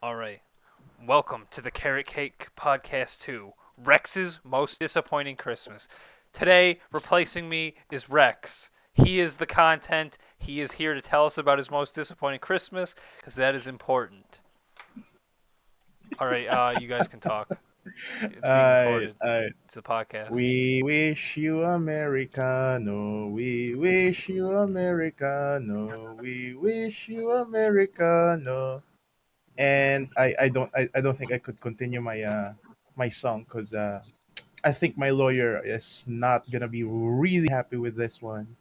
All right. Welcome to the Carrot Cake Podcast 2, Rex's Most Disappointing Christmas. Today, replacing me is Rex. He is the content. He is here to tell us about his most disappointing Christmas because that is important. All right, you guys can talk. It's being I, recorded. I, It's a podcast. we wish you Americano. We wish you Americano. We wish you Americano. And I don't think I could continue my song because I think my lawyer is not gonna be really happy with this one.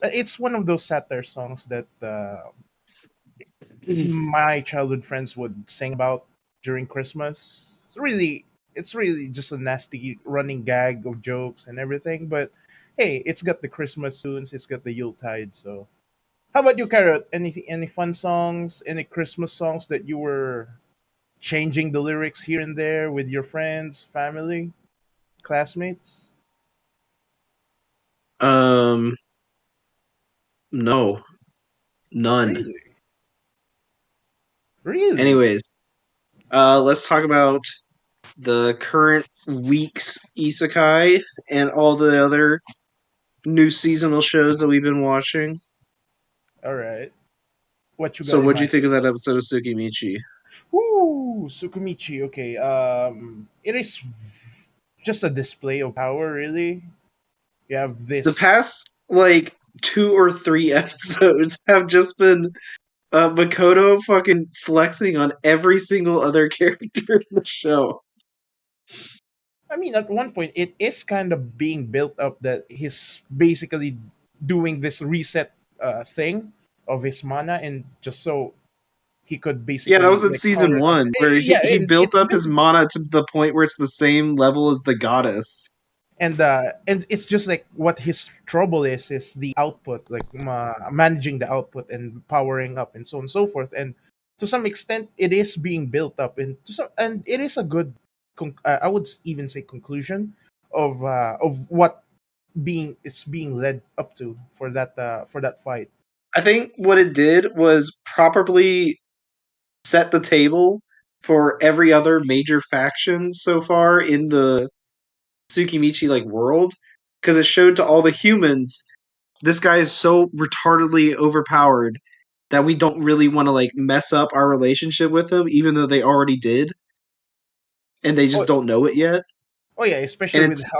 It's one of those satire songs that my childhood friends would sing about during Christmas. It's really just a nasty running gag of jokes and everything. But hey, it's got the Christmas tunes, it's got the Yuletide. So, how about you, Carrot? Any fun songs, any Christmas songs that you were changing the lyrics here and there with your friends, family, classmates? Um, no, none. Really, really. Anyways, let's talk about the current week's isekai and all the other new seasonal shows that we've been watching. All right. What you So, got in what'd you mind? think of that episode of Tsukimichi? Woo, Sukumichi. Okay. It is just a display of power, really. You have The this. past like two or three episodes have just been Makoto fucking flexing on every single other character in the show. I mean, at one point, it is kind of being built up that he's basically doing this reset thing of his mana, and just so he could Yeah, that basically was in like season counter up. one, where he, Yeah, he built it's up his been. mana to the point where it's the same level as the goddess. And it's just like what his trouble is the output, like managing the output and powering up and so on and so forth. And to some extent it is being built up, and it is a good I would even say conclusion of what being led up to for that fight. I think what it did was properly set the table for every other major faction so far in the Tsukimichi like world, because it showed to all the humans this guy is so retardedly overpowered that we don't really want to like mess up our relationship with him, even though they already did, and they Oh, just don't know it yet. Oh yeah, And especially with it's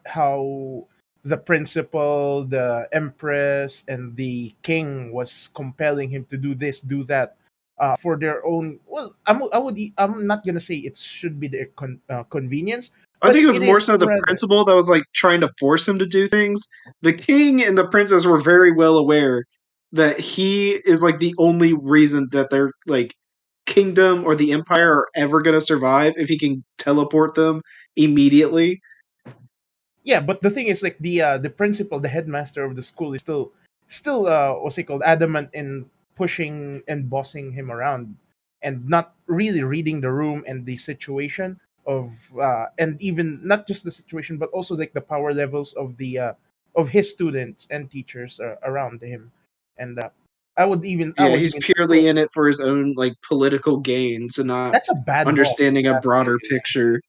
how the principal, the empress, and the king was compelling him to do this, do that, for their own. Well, I'm not gonna say it should be their convenience, I think but it was it more is so the rather. principal that was like trying to force him to do things. The king and the princess were very well aware that he is like the only reason that their like kingdom or the empire are ever going to survive if he can teleport them immediately. Yeah, but the thing is, like the principal, the headmaster of the school, is still what's it called, adamant in pushing and bossing him around, and not really reading the room and the situation of and even not just the situation, but also like the power levels of his students and teachers around him. And I Yeah, would he's even put purely in it for his own like political gains and not that's a bad boss if understanding you a ask me. broader picture.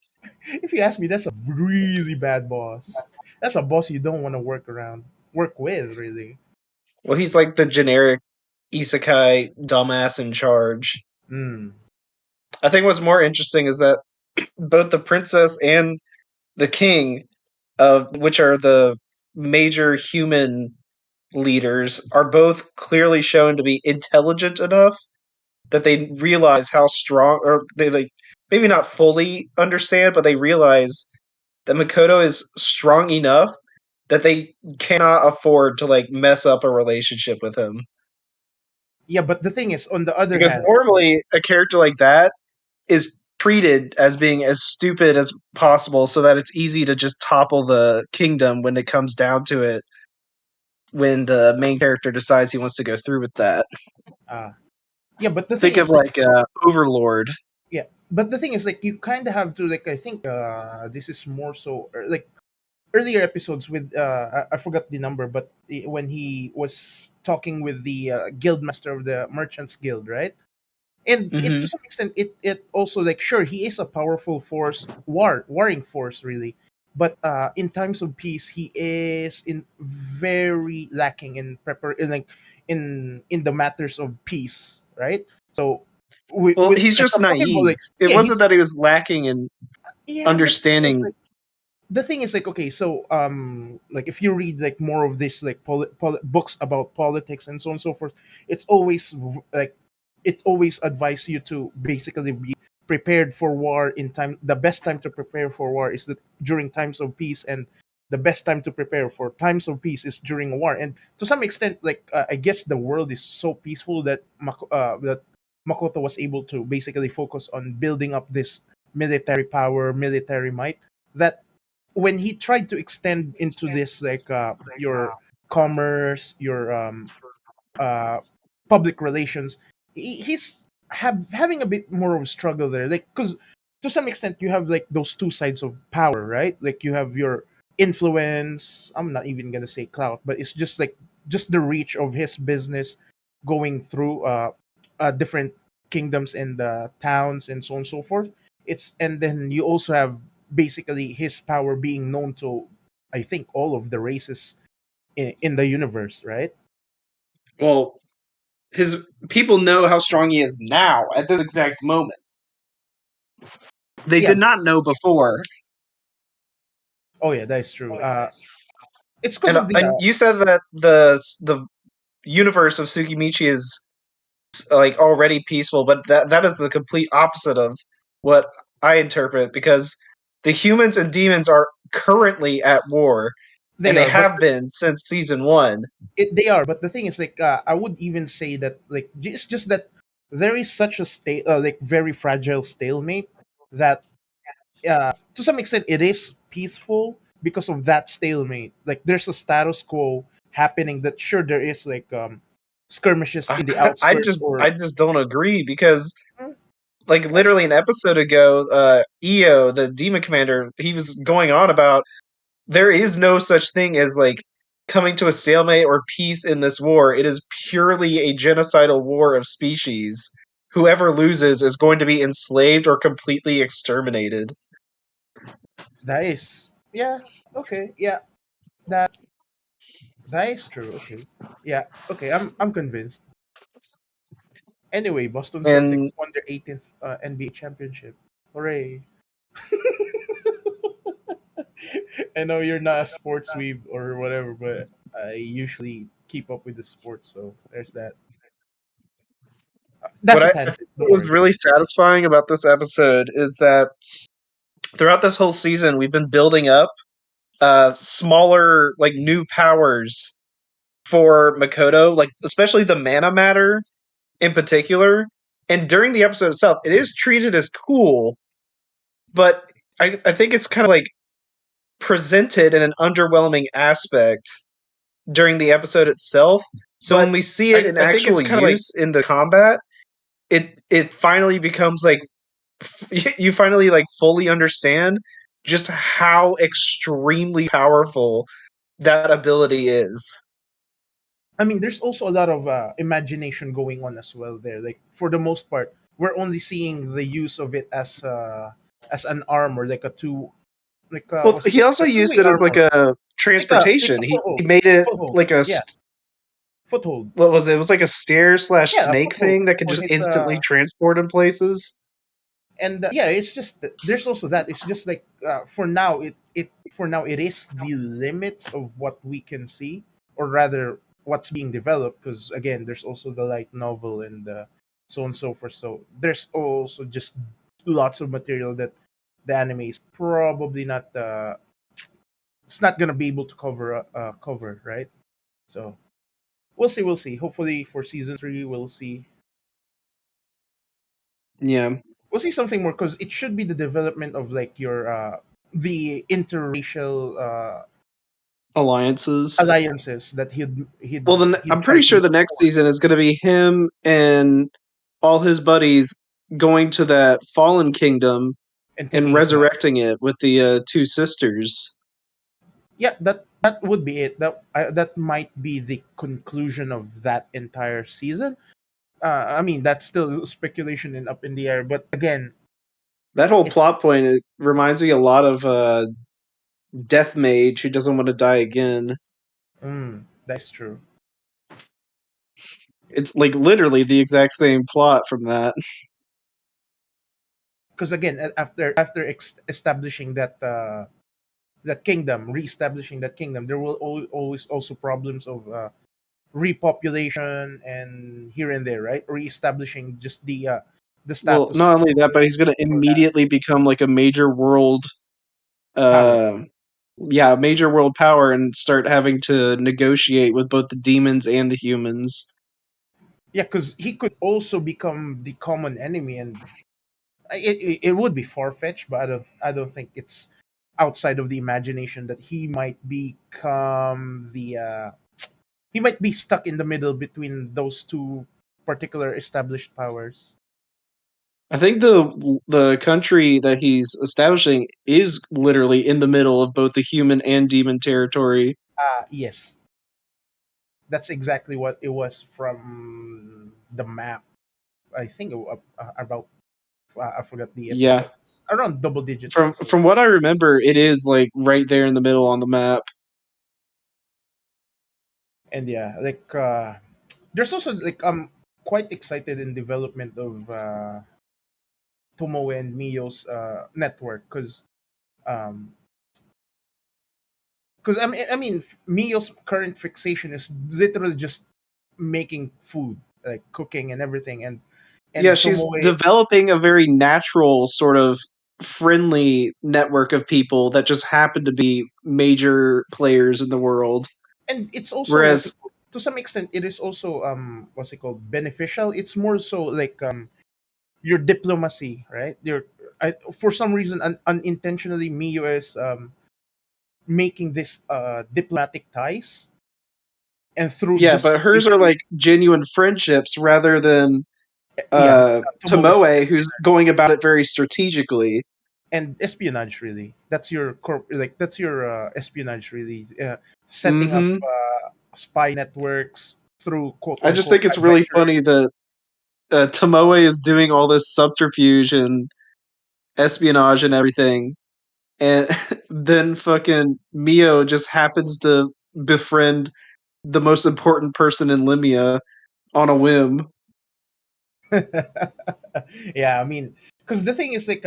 If you ask me, that's a really bad boss. That's a boss you don't want to work with, really. Well, he's like the generic isekai dumbass in charge. Mm. I think what's more interesting is that both the princess and the king, which are the major human leaders, are both clearly shown to be intelligent enough that they realize how strong, or they like maybe not fully understand, but they realize that Makoto is strong enough that they cannot afford to like mess up a relationship with him. Yeah, but the thing is, on the other Because hand, normally a character like that is treated as being as stupid as possible so that it's easy to just topple the kingdom when it comes down to it, when the main character decides he wants to go through with that. uh, yeah, but the thing Think of is, like, like Overlord. yeah, but the thing is, like, you kind of have to, like, I think this is more so like earlier episodes with I forgot the number, but when he was talking with the guild master of the merchants guild, right? And it, Hmm. to some extent, it also, like, sure, he is a powerful force, warring force, really, but in times of peace he is in very lacking in like in the matters of peace, right? So Well, with he's like, just I'm talking about, naive. like, It yeah, wasn't he's, that he was lacking in yeah, but understanding. the thing is, like, okay, so like, if you read like more of this, like, books about politics and so on and so forth, it's always like, it always advises you to basically be prepared for war. In time, the best time to prepare for war is that during times of peace, and the best time to prepare for times of peace is during a war. And to some extent, like, I guess the world is so peaceful that that Makoto was able to basically focus on building up this military power, military might, that when he tried to extend into this, like, your commerce, your uh public relations, he's having a bit more of a struggle there, like, because to some extent you have like those two sides of power, right? Like, you have your influence, I'm not even gonna say clout, but it's just like, just the reach of his business going through different kingdoms and towns and so on and so forth. It's, and then you also have basically his power being known to, I think, all of the races in the universe, right? Well, his people know how strong he is now at this exact moment. They Yeah. did not know before. Oh yeah, that is true. It's because And of the you said that the universe of Tsukimichi is like already peaceful, but that is the complete opposite of what I interpret, because the humans and demons are currently at war, and they they are, but have been since season one. they are. But the thing is, like, I would even say that, like, it's just that there is such a like, very fragile stalemate, that to some extent it is peaceful because of that stalemate. Like, there's a status quo happening, that sure, there is like skirmishes in the outskirts, or I just don't agree, because Hmm, like that's literally an episode ago, Io, the demon commander, he was going on about there is no such thing as like coming to a stalemate or peace in this war. It is purely a genocidal war of species. Whoever loses is going to be enslaved or completely exterminated. that is, yeah, okay, yeah, that is true. Okay, yeah, okay, I'm convinced. Anyway, Boston And Celtics won their 18th NBA championship. Hooray! I know you're not a sports weeb or whatever, but I usually keep up with the sports, so there's that. what That's a I tangent. think Don't was worry. really satisfying about this episode is that throughout this whole season, we've been building up smaller, like new powers for Makoto, like especially the mana matter in particular. And during the episode itself, it is treated as cool, but I think it's kind of like presented in an underwhelming aspect during the episode itself. So when But we see it in I think it's actual kind of like, use in the combat, it finally becomes like you finally like fully understand just how extremely powerful that ability is. I mean, there's also a lot of imagination going on as well there. Like, for the most part, we're only seeing the use of it as an arm, or like a two, like, Well, what's it he called? also A used two-way it as like armor, a like transportation. a He foothold, made it foothold. like a Yeah, foothold. what was it? It was like a stair slash Yeah, a snake foothold thing that could for just his instantly transport in places. and yeah, it's just there's also that. It's just like, for now, it is the limits of what we can see, or rather what's being developed, because again, there's also the light novel, and so on and so forth. So there's also just lots of material that the anime is probably not it's not gonna be able to cover, right? So we'll see, hopefully for season 3 Yeah, we'll see something more, because it should be the development of, like, your the interracial alliances. alliances that Well, then he'd I'm try pretty to sure the next forge season is going to be him and all his buddies going to that fallen kingdom and and taking it back. resurrecting it with the two sisters. Yeah, that would be it. That might be the conclusion of that entire season. I mean, that's still speculation and up in the air. But again, That whole it's plot point, it reminds me a lot of Death Mage who doesn't want to die again. that's true. It's like literally the exact same plot from that. Because again, after establishing that kingdom, reestablishing that kingdom, there will always also problems of repopulation and here and there, right? Reestablishing just the Well, status not only that, but quo he's going to for that immediately become like a major world, power. uh, yeah, major world power, and start having to negotiate with both the demons and the humans. Yeah, because he could also become the common enemy, and it would be far fetched, but I don't think it's outside of the imagination that he might become he might be stuck in the middle between those two particular established powers. I think the country that he's establishing is literally in the middle of both the human and demon territory. Yes, that's exactly what it was from the map. I think about I forgot the episode, Yeah, but it's around double digit episode. from what I remember, it is like right there in the middle on the map. And yeah, like there's also like I'm quite excited in development of Tomoe and Mio's network um because I mean Mio's current fixation is literally just making food, like cooking and everything, Yeah, and she's Tomoe. developing a very natural sort of friendly network of people that just happen to be major players in the world. And it's also what's it Whereas, called? To some extent it is also what's it called, beneficial. It's more so like your diplomacy, right? For some reason unintentionally Mio is making this diplomatic ties, and through yeah, just but hers are basically like genuine friendships rather than yeah, Tomoe's Tomoe, who's going about it very strategically. and espionage, really. That's your like that's your espionage, really. Setting up Hmm spy networks through quote I just unquote think it's really funny adventures. that Tomoe is doing all this subterfuge and espionage and everything, and then fucking Mio just happens to befriend the most important person in Limia on a whim. Yeah, I mean, because the thing is like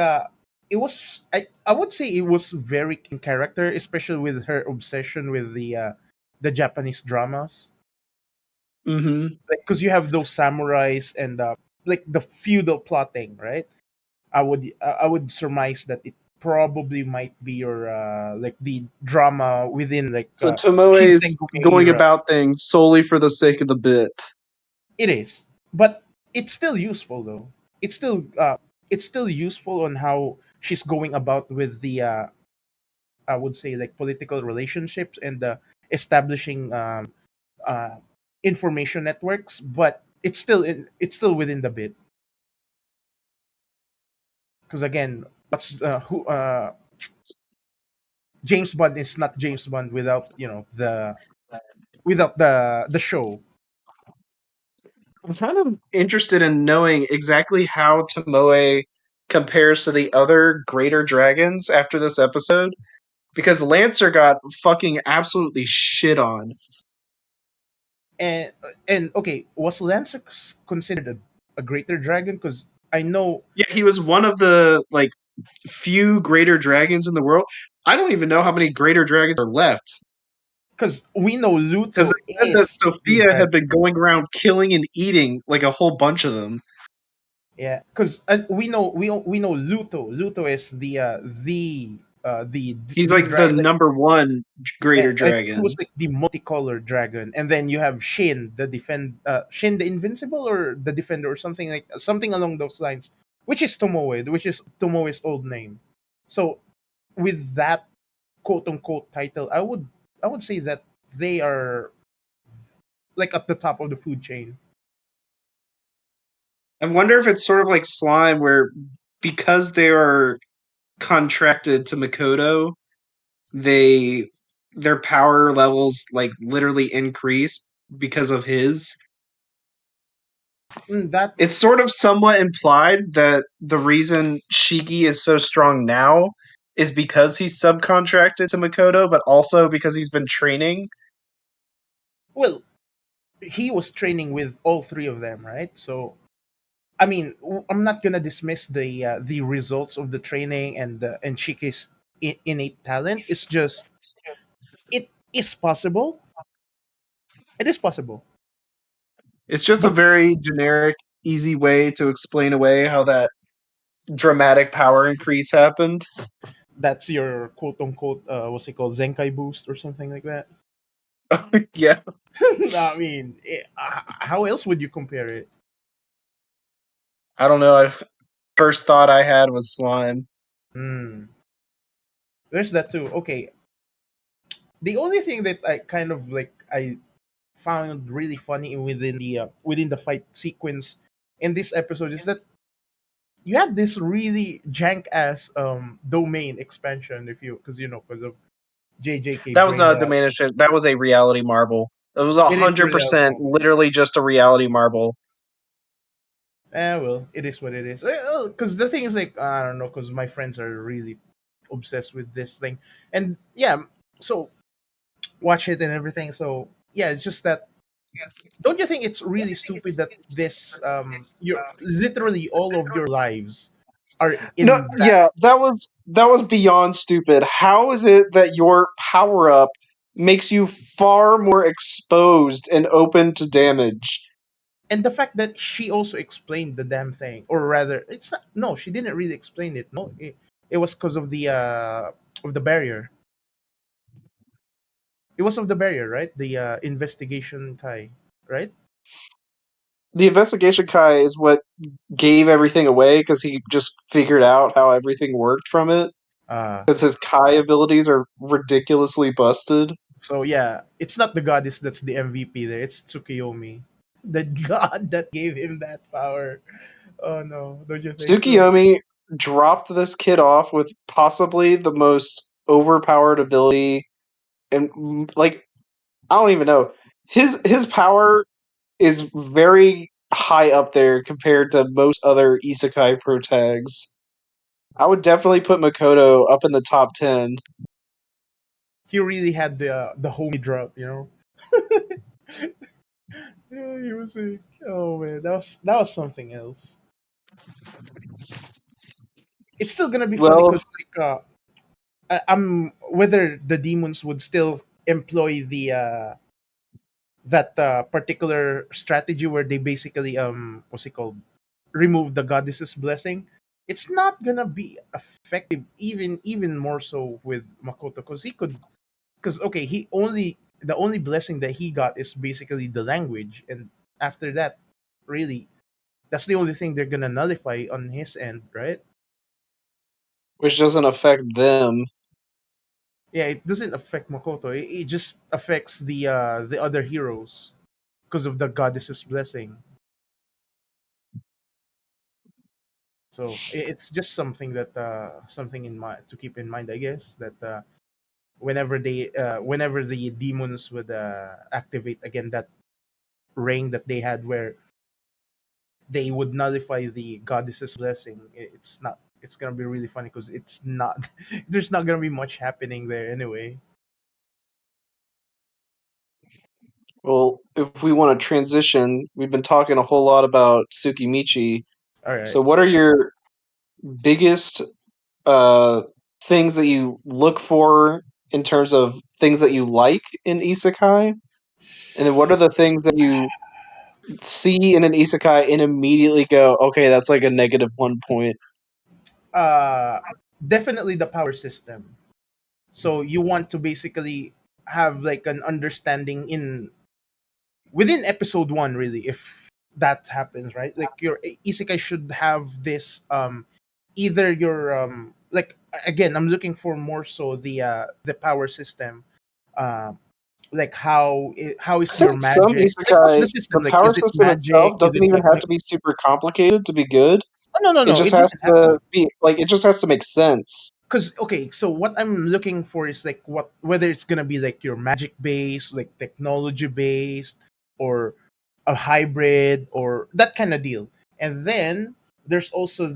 it was I would say it was very in character, especially with her obsession with the Japanese dramas. Hmm Like because you have those samurais and like the feudal plotting, right? I would surmise that it probably might be your like the drama within like So Tomoe is Shinsengumi going era. about things solely for the sake of the bit. It is, but it's still useful though. It's still useful on how she's going about with the I would say like political relationships and establishing uh, information networks. But it's still within the bit, because again, what's who James Bond is not James Bond without the show. I'm kind of interested in knowing exactly how Tomoe compares to the other greater dragons after this episode, because Lancer got fucking absolutely shit on. And okay, was Lancer considered a greater dragon? Because I know, Yeah, he was one of the like few greater dragons in the world. I don't even know how many greater dragons are left. because we know Because Luto they said that is the Sophia dragon. had been going around killing and eating like a whole bunch of them. Yeah, because we know Luto is He's the like the dragon. number one greater I think it was dragon. like the multicolored dragon, and then you have Shin the Invincible, or the Defender, or something along those lines, which is Tomoe's old name. So with that quote unquote title, I would say that they are like at the top of the food chain. I wonder if it's sort of like slime, where because they are contracted to Makoto, they their power levels like literally increase because of his. That It's sort of somewhat implied that the reason Shiki is so strong now is because he's subcontracted to Makoto, but also because he's been training. well, he was training with all three of them, right? So I mean, I'm not gonna dismiss the results of the training and Shiki's innate talent. It's just it is possible. It is possible, It's just a but very generic, easy way to explain away how that dramatic power increase happened. that's your quote unquote what's it called, Zenkai boost or something like that. Yeah, I mean, how else would you compare it? I don't know. First thought I had was slime. Hmm. There's that too. Okay, the only thing that I kind of like I found really funny within the fight sequence in this episode is that you had this really jank ass domain expansion, if you because because of JJK That was brain not a rot. diminishing. That was a reality marble. It was a It is hundred really percent, literally just a reality marble. well, it is what it is. Because the thing is, like, I don't know, because my friends are really obsessed with this thing, and yeah, so watch it and everything. So yeah, it's just that. Don't you think it's really stupid that this your literally all of your lives are No, in that. yeah, that was beyond stupid. How is it that your power up makes you far more exposed and open to damage? And the fact that she also explained the damn thing, or rather, it's not. No, she didn't really explain it. No, it was because of the barrier. It was of the barrier, right? The investigation Kai, right? The investigation Kai is what gave everything away because he just figured out how everything worked from it. Uh Because his Kai abilities are ridiculously busted. so yeah, it's not the goddess that's the MVP there. It's Tsukiyomi, the god that gave him that power. Oh no, don't you think so? Tsukiyomi dropped this kid off with possibly the most overpowered ability, and like I don't even know. His power is very high up there compared to most other isekai protags. I would definitely put Makoto up in the top 10. He really had the homie drop, you know. Yeah, he was like, oh man, that was something else. It's still gonna be funny Well, because like I'm whether the demons would still employ the that particular strategy where they basically what's it called, remove the goddess's blessing. It's not gonna be effective, even more so with Makoto, because he could, because okay, he only the only blessing that he got is basically the language, and after that, really, that's the only thing they're gonna nullify on his end, right? which doesn't affect them. Yeah, it doesn't affect Makoto. It just affects the other heroes because of the goddess's blessing. So it's just something that something in mind to keep in mind, I guess, that whenever the demons would activate again that ring that they had where they would nullify the goddess's blessing, it's not. It's gonna be really funny because it's not. There's not gonna be much happening there anyway. Well, if we want to transition, we've been talking a whole lot about Tsukimichi. All right. So, what are your biggest uh, things that you look for in terms of things that you like in isekai? And then what are the things that you see in an isekai and immediately go, okay, that's like a negative 1 point? Uh, Definitely the power system. So you want to basically have like an understanding in within episode one, really, if that happens, right? Like your isekai should have this either your like again, I'm looking for more so the power system. Uh, like how I is think your some magic? Like what's isekai, the the system? Like power is it system magic? itself Is doesn't it even have technique? to be super complicated to be good. Oh no no It no! just It has doesn't have to to. be like it just has to make sense. Because okay, so what I'm looking for is like what whether it's gonna be like your magic based, like technology based, or a hybrid or that kind of deal. And then there's also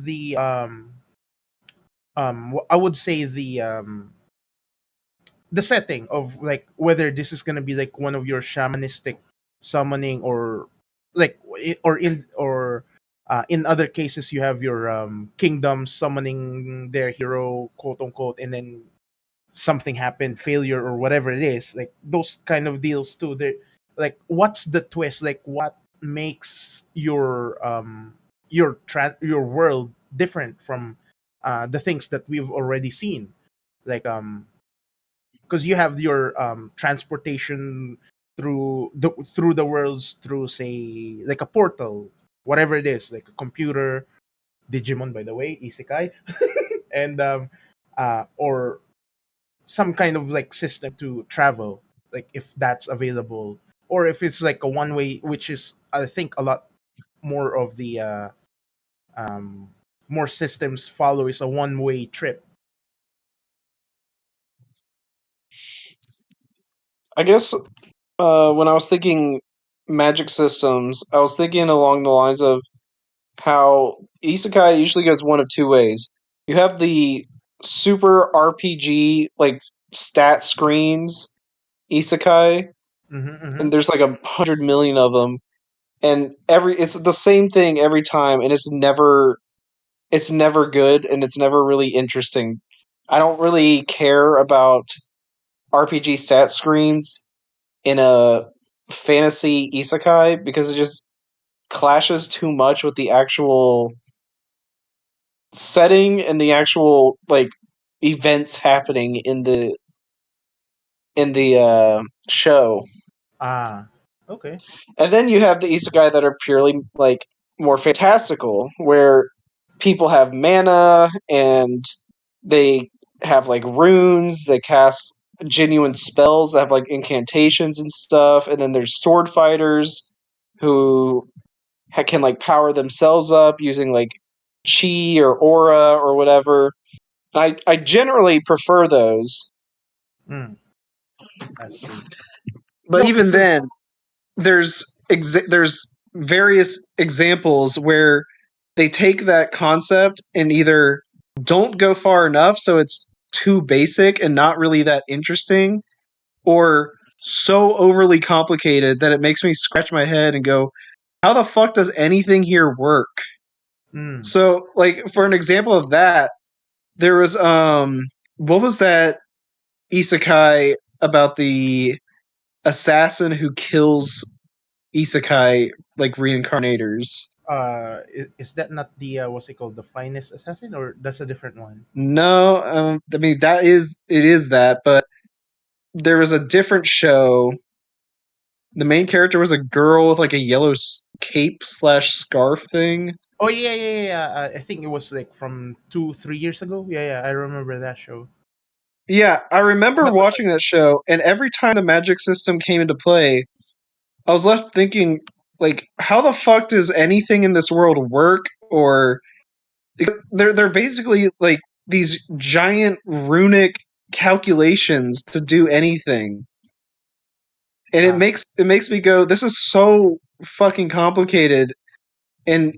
I would say the setting of like whether this is gonna be like one of your shamanistic summoning or like in other cases you have your kingdom summoning their hero, quote unquote, and then something happened, failure or whatever it is, like those kind of deals too. They like what's the twist? Like what makes your world different from the things that we've already seen? Like because you have your transportation through the worlds through say like a portal, whatever it is, like a computer, Digimon by the way, isekai, and or some kind of like system to travel, like if that's available, or if it's like a one way, which is I think a lot more of the um, more systems follow is a one way trip. I guess when I was thinking magic systems, I was thinking along the lines of how isekai usually goes one of two ways. You have the super RPG like stat screens isekai, Mm-hmm, mm-hmm. and there's like 100 million of them, and it's the same thing every time, and it's never good, and it's never really interesting. I don't really care about RPG stat screens in a fantasy isekai because it just clashes too much with the actual setting and the actual like events happening in the show. Ah, okay. And then you have the isekai that are purely like more fantastical, where people have mana and they have like runes, they cast genuine spells that have like incantations and stuff, and then there's sword fighters who can like power themselves up using like chi or aura or whatever. I generally prefer those, Mm, I see. but No, even because then, there's various examples where they take that concept and either don't go far enough, so it's too basic and not really that interesting, or so overly complicated that it makes me scratch my head and go, how the fuck does anything here work? mm, So, like for an example of that, there was what was that isekai about the assassin who kills isekai like reincarnators? is that not the what's it called, the finest assassin, or that's a different one? No, I mean it is that, but there was a different show. The main character was a girl with like a yellow cape slash scarf thing. Oh yeah. I think it was like from 2 3 years ago. Yeah, I remember that show. Yeah, I remember But watching that show, and every time the magic system came into play, I was left thinking, like, how the fuck does anything in this world work? Or because they're basically like these giant runic calculations to do anything, and it uh, makes me go, this is so fucking complicated, and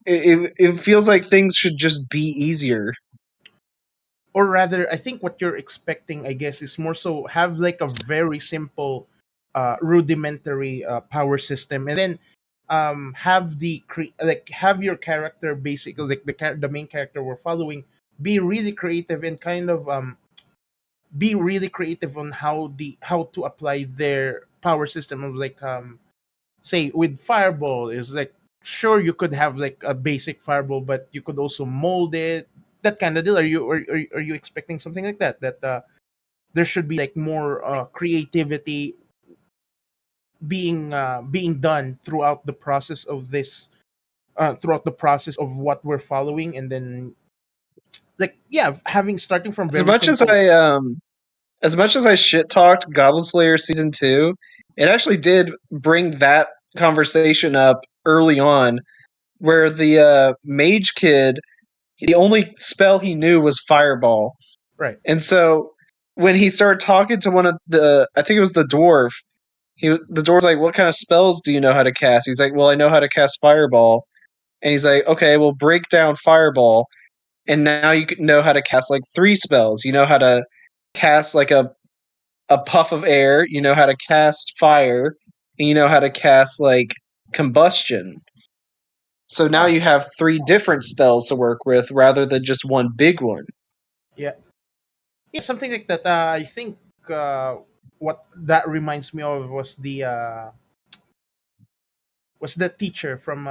it feels like things should just be easier. or rather I think what you're expecting, I guess, is more so have like a very simple rudimentary power system, and then have like have your character basically like the main character we're following be really creative and kind of be really creative on how to apply their power system of like say with fireball is like sure you could have like a basic fireball but you could also mold it, that kind of deal. Are you expecting something like that, that there should be like more creativity being done throughout the process of what we're following, and then like yeah, having starting from As very much as simple. I shit talked Goblin Slayer season 2, it actually did bring that conversation up early on, where the mage kid, the only spell he knew was fireball. Right. And so when he started talking to one of I think it was the dwarf, The dwarf's like, "What kind of spells do you know how to cast?" He's like, "Well, I know how to cast fireball." And he's like, "Okay, well, break down fireball, and now you know how to cast like three spells. You know how to cast like a puff of air. You know how to cast fire, and you know how to cast like combustion. So now Oh, you have three different spells to work with rather than just one big one." yeah. Yeah, something like that. I think what that reminds me of was the teacher from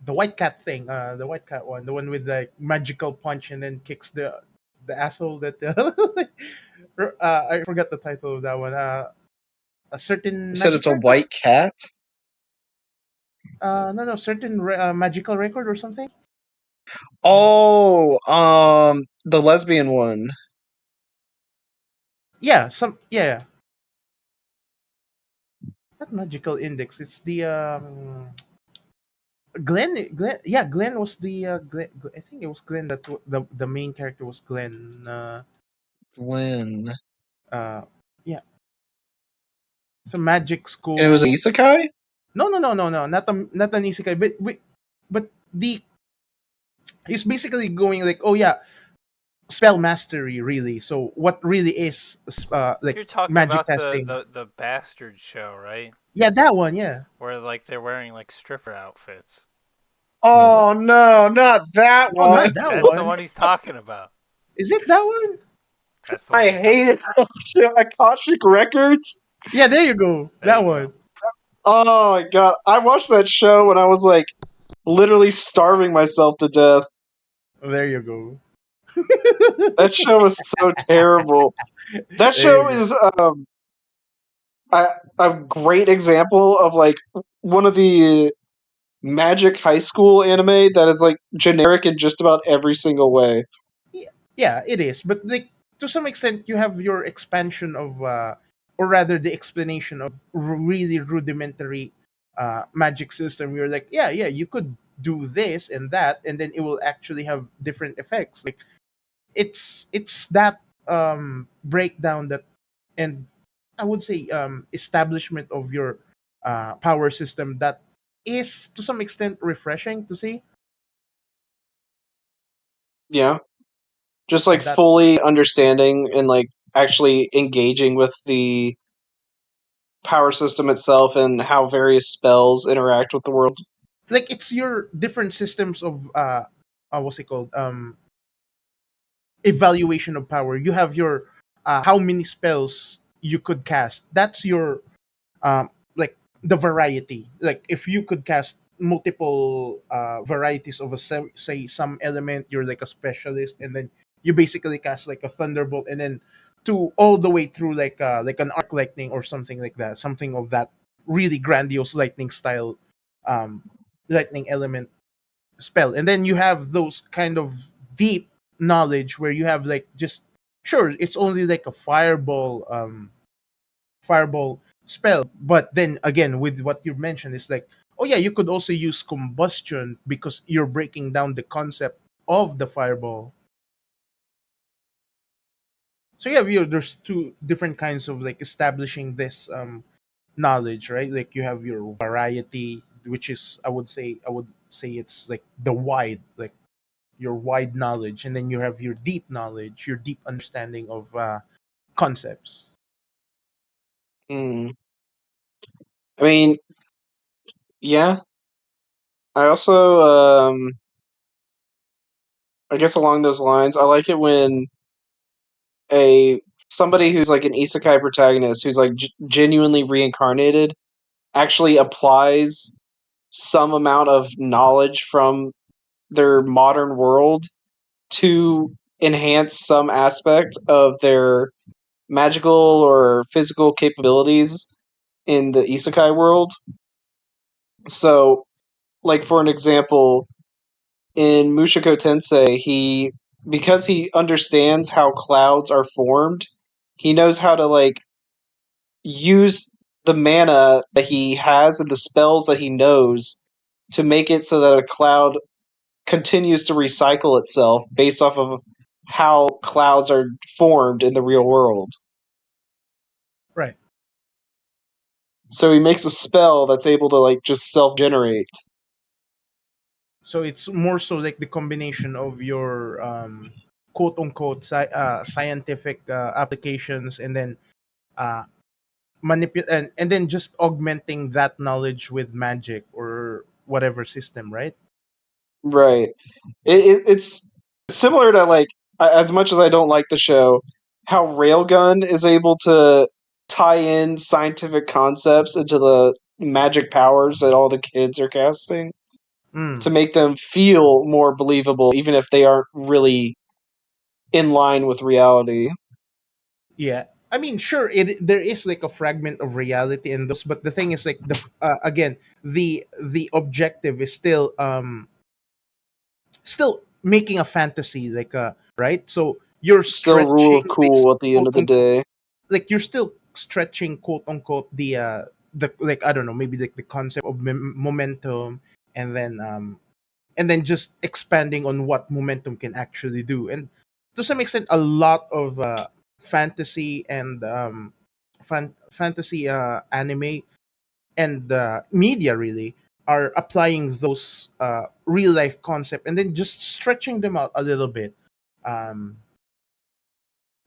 the white cat thing, the white cat one, the one with the magical punch and then kicks the asshole that I forgot the title of that one. A You certain said it's magic a record. white cat. No, certain magical record or something. Oh, the lesbian one. Yeah, not magical index. It's the Glenn was the I think it was Glenn that the main character was Glenn. Lynn. Uh, yeah, so magic And it was an school. isekai? No, not an isekai, but the he's basically going like, oh yeah, spell mastery really. So what really is like You're talking magic about the, testing? the the bastard show, right? Yeah, that one. Yeah. Where like they're wearing like stripper outfits. No, Oh no, not that no, one. not that That's the one. one he's talking about. Is it that one? That's the one I you're talking. hated that shit. Akashic Records. Yeah, there you go. There That you go. one. Oh my god. I watched that show when I was like literally starving myself to death. There you go. That show was so terrible. That There show you go. is a, a great example of like one of the magic high school anime that is like generic in just about every single way. Yeah, it is. But like to some extent, you have your expansion of, or rather, the explanation of really rudimentary magic system. You're like, yeah, you could do this and that, and then it will actually have different effects. Like it's that breakdown that, and I would say establishment of your power system that is to some extent refreshing to see. Yeah. Just Yeah, like that fully understanding and like actually engaging with the power system itself and how various spells interact with the world. like it's your different systems of what's it called, evaluation of power. You have your how many spells you could cast. That's your like the variety. Like if you could cast multiple varieties of say some element, you're like a specialist, and then you basically cast like a thunderbolt, and then to all the way through like an arc lightning or something like that, something of that really grandiose lightning style, um, lightning element spell. And then you have those kind of deep knowledge where you have like just sure it's only like a fireball spell, but then again with what you mentioned, it's like, oh yeah, you could also use combustion because you're breaking down the concept of the fireball. So yeah, there's two different kinds of like establishing this knowledge, right? Like you have your variety, which is I would say it's like the wide, like your wide knowledge, and then you have your deep knowledge, your deep understanding of concepts. Mm. I mean, yeah. I also, I guess along those lines, I like it when a somebody who's like an isekai protagonist who's like genuinely reincarnated actually applies some amount of knowledge from their modern world to enhance some aspect of their magical or physical capabilities in the isekai world. So, like for an example, in Mushoku Tensei, he because he understands how clouds are formed, he knows how to like use the mana that he has and the spells that he knows to make it so that a cloud continues to recycle itself based off of how clouds are formed in the real world. Right. So he makes a spell that's able to like just self-generate. So it's more so like the combination of your quote unquote scientific applications, and then uh, and then just augmenting that knowledge with magic or whatever system, right? Right. It's similar to like as much as I don't like the show, how Railgun is able to tie in scientific concepts into the magic powers that all the kids are casting to Mm, make them feel more believable, even if they aren't really in line with reality. yeah. I mean, sure, there is like a fragment of reality in those, but the thing is like again, the objective is still making a fantasy like right. So you're Still rule stretching of this cool at the end quote of the unquote, day. like you're still stretching quote unquote the like I don't know, maybe like the concept of momentum, and then just expanding on what momentum can actually do. And to some extent, a lot of fantasy and fantasy anime and media really are applying those real life concept and then just stretching them out a little bit. Um,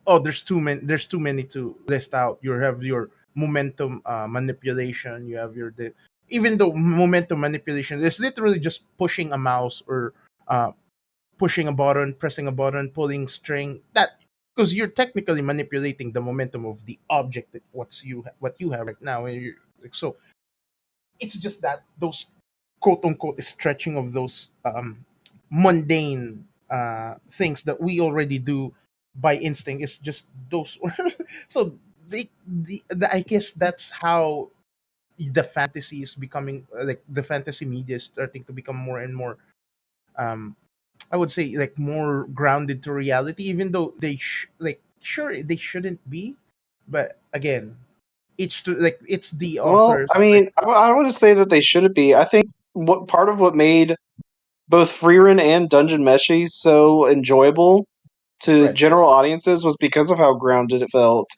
oh, there's too many to list out. You have your momentum manipulation. You have even though momentum manipulation is literally just pushing a mouse or uh, pushing a button, pressing a button, pulling string. That because you're technically manipulating the momentum of the object that what you have right now. And so it's just that those quote unquote stretching of those mundane things that we already do by instinct is just those. So I guess that's how the fantasy is becoming like the fantasy media is starting to become more and more um I would say like more grounded to reality, even though like sure they shouldn't be, but again, like it's the Well, authors I like mean, I want to say that they shouldn't be. I think what part of what made both Freerun and Dungeon Meshi so enjoyable to right. general audiences was because of how grounded it felt.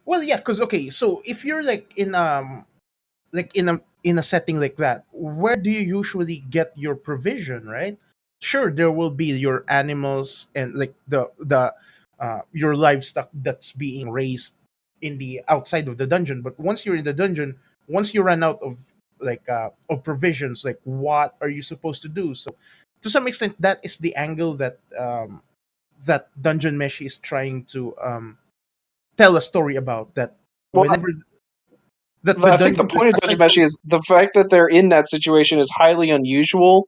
Well, yeah, because okay, so if you're like in a setting like that, where do you usually get your provision, right? Sure, there will be your animals and like the your livestock that's being raised in the outside of the dungeon, but once you're in the dungeon, once you run out of provisions, like what are you supposed to do? So to some extent that is the angle that Dungeon Mesh is trying to tell a story about, that Well, whenever that the I think the dungeon, like point of Dungeon aside Meshi from is the fact that they're in that situation is highly unusual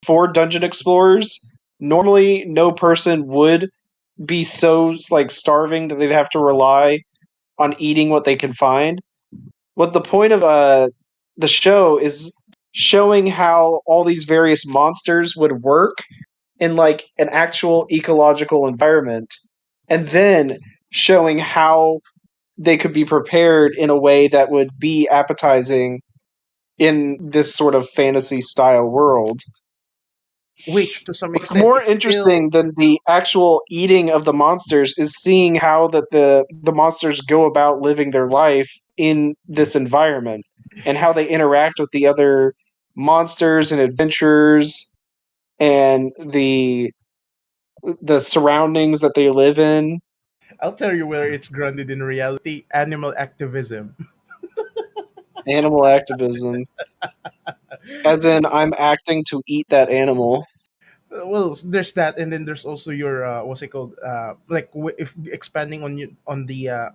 for dungeon explorers. Normally, no person would be so like starving that they'd have to rely on eating what they can find. What the point of the show is showing how all these various monsters would work in like an actual ecological environment, and then showing how they could be prepared in a way that would be appetizing in this sort of fantasy style world. which to some What's extent more it's still interesting than the actual eating of the monsters is seeing how that the monsters go about living their life in this environment and how they interact with the other monsters and adventurers and the surroundings that they live in. I'll tell you where it's grounded in reality: animal activism. Animal activism, as in I'm acting to eat that animal. Well, there's that, and then there's also your what's it called? Like if expanding on you on the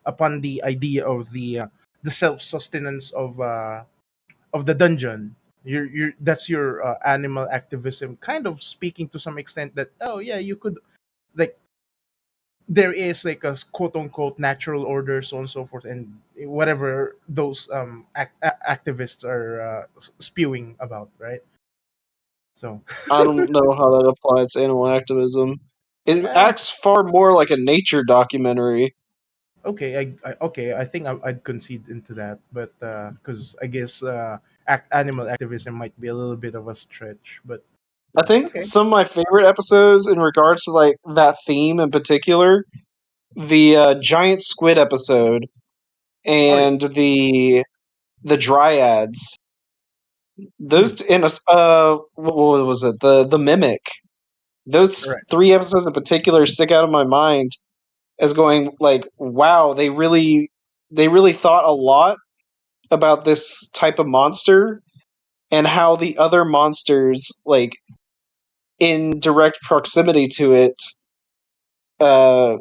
upon the idea of the self sustenance of the dungeon. You're that's your animal activism, kind of speaking to some extent that, oh yeah, you could like there is like a quote unquote natural order, so on and so forth, and whatever those activists are spewing about, right? So I don't know how that applies to animal activism. It uh, acts far more like a nature documentary. okay, okay, I think I'd concede into that, but because I guess animal activism might be a little bit of a stretch, but I think okay. some of my favorite episodes in regards to like that theme in particular, the giant squid episode and the dryads. Hmm. Those in what was it? The mimic. Those Right. 3 episodes in particular stick out of my mind as going like, wow, they really thought a lot about this type of monster and how the other monsters like in direct proximity to it uh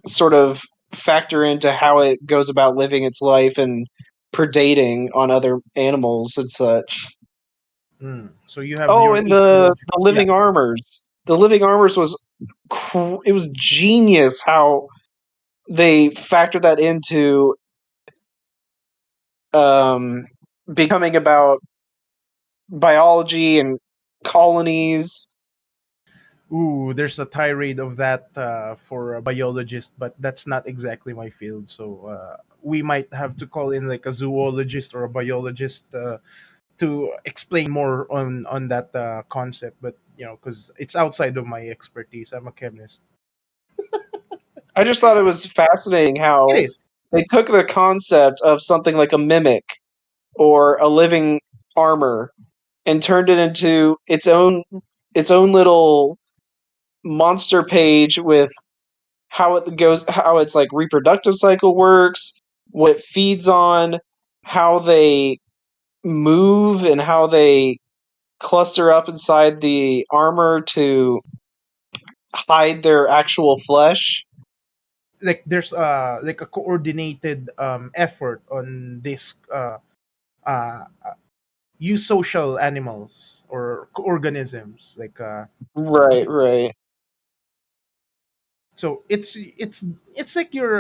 sort of factor into how it goes about living its life and predating on other animals and such. So you have Oh, your and the ecological. Yeah. living armors. The living armors was it was genius how they factored that into um becoming about biology and colonies. Ooh, there's a tirade of that for a biologist, but that's not exactly my field. So we might have to call in like a zoologist or a biologist to explain more on that concept. But because it's outside of my expertise, I'm a chemist. I just thought it was fascinating It how is. they took the concept of something like a mimic or a living armor and turned it into its own little monster page with how it goes, how its like reproductive cycle works, what it feeds on, how they move, and how they cluster up inside the armor to hide their actual flesh. Like there's like a coordinated effort on this uh eusocial animals or organisms like Right, right. so it's like your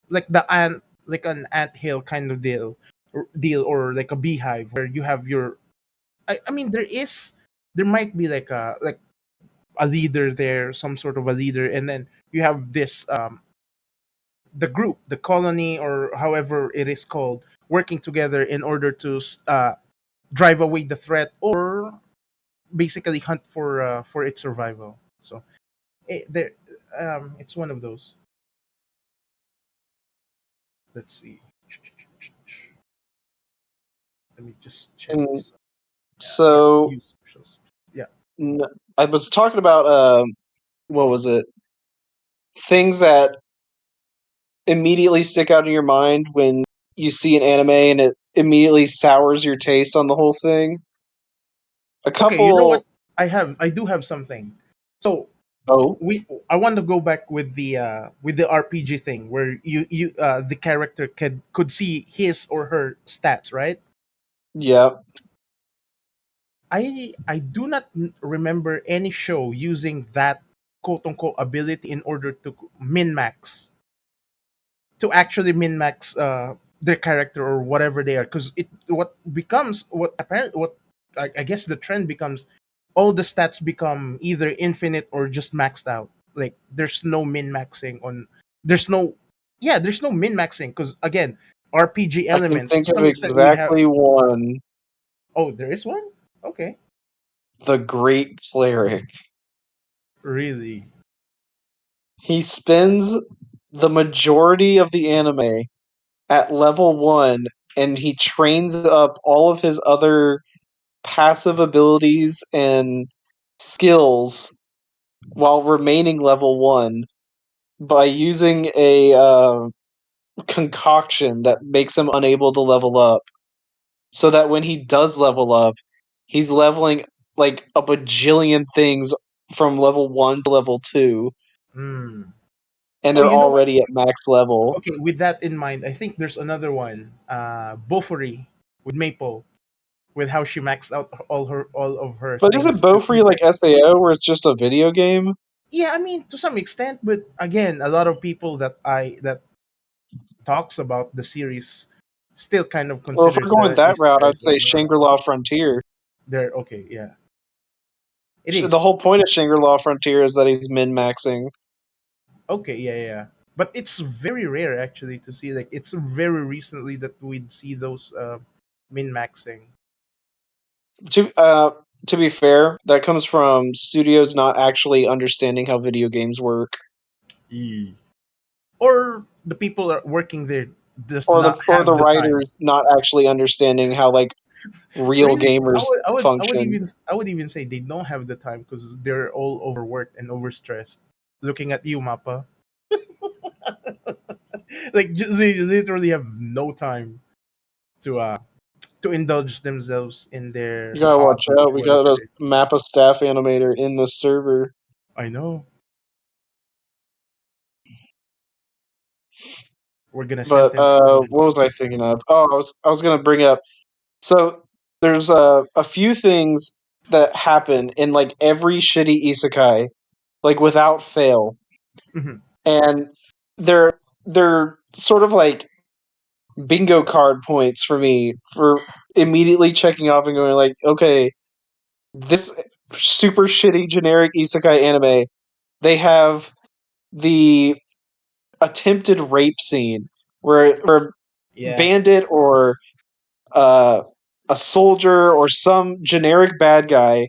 like the ant like an ant hill kind of deal or like a beehive where you have your I mean there might be like a leader there, some sort of a leader, and then you have this the group, the colony, or however it is called, working together in order to drive away the threat or basically hunt for its survival. So there, it's one of those. Let's see. Let me just check And this. Yeah, so use socials. Yeah. n- I was talking about what was it? Things that immediately stick out in your mind when you see an anime and it immediately sours your taste on the whole thing. A Okay, you know what? couple. I do have something. So Oh, I want to go back with the RPG thing where you the character could see his or her stats, right? yeah. I do not remember any show using that quote unquote ability in order to min max to actually min max their character or whatever they are, because it what becomes what apparently what I guess the trend becomes all the stats become either infinite or just maxed out. Like there's no min maxing on there's no there's no min maxing because again RPG I can elements think to of some extent we have. exactly one. Oh, there is one. Okay, The Great Cleric. really. He spends the majority of the anime at level 1, and he trains up all of his other passive abilities and skills while remaining level 1 by using a concoction that makes him unable to level up. So that when he does level up, he's leveling like a bajillion things from level 1 to level 2, Hmm. and Oh, they're you know what? already at max level. Okay, with that in mind, I think there's another one. Bofuri with Maple, with how she maxed out all of her But isn't things. And Bofree it's like like, SAO where it's just a video game? yeah, I mean, to some extent, but again, a lot of people that talks about the series still kind of Well, if we're considers going that that is route, I'd as say Shangri-La Frontier. they're okay. Yeah, it The is whole point of Shangri-La Frontier is that he's min-maxing. okay. Yeah, yeah, yeah. But it's very rare actually to see. Like, it's very recently that we'd see those min maxing. To uh, to be fair, that comes from studios not actually understanding how video games work. Or the people are working there. does or not the have the time. writers not actually understanding how like real Really, gamers function. I would even say they don't have the time because they're all overworked and overstressed. Looking at you, Mappa, like they literally have no time to indulge themselves in their You gotta watch hobby out. or We got whatever a it is. map of staff animator in the server. I know we're gonna But sentence someone. what was I thinking of? Oh, I was gonna bring up. So there's a few things that happen in like every shitty isekai, like without fail, Mhm. and they're sort of like bingo card points for me for immediately checking off and going like, okay, this super shitty generic isekai anime, they have the attempted rape scene where a Yeah. bandit or uh, a soldier or some generic bad guy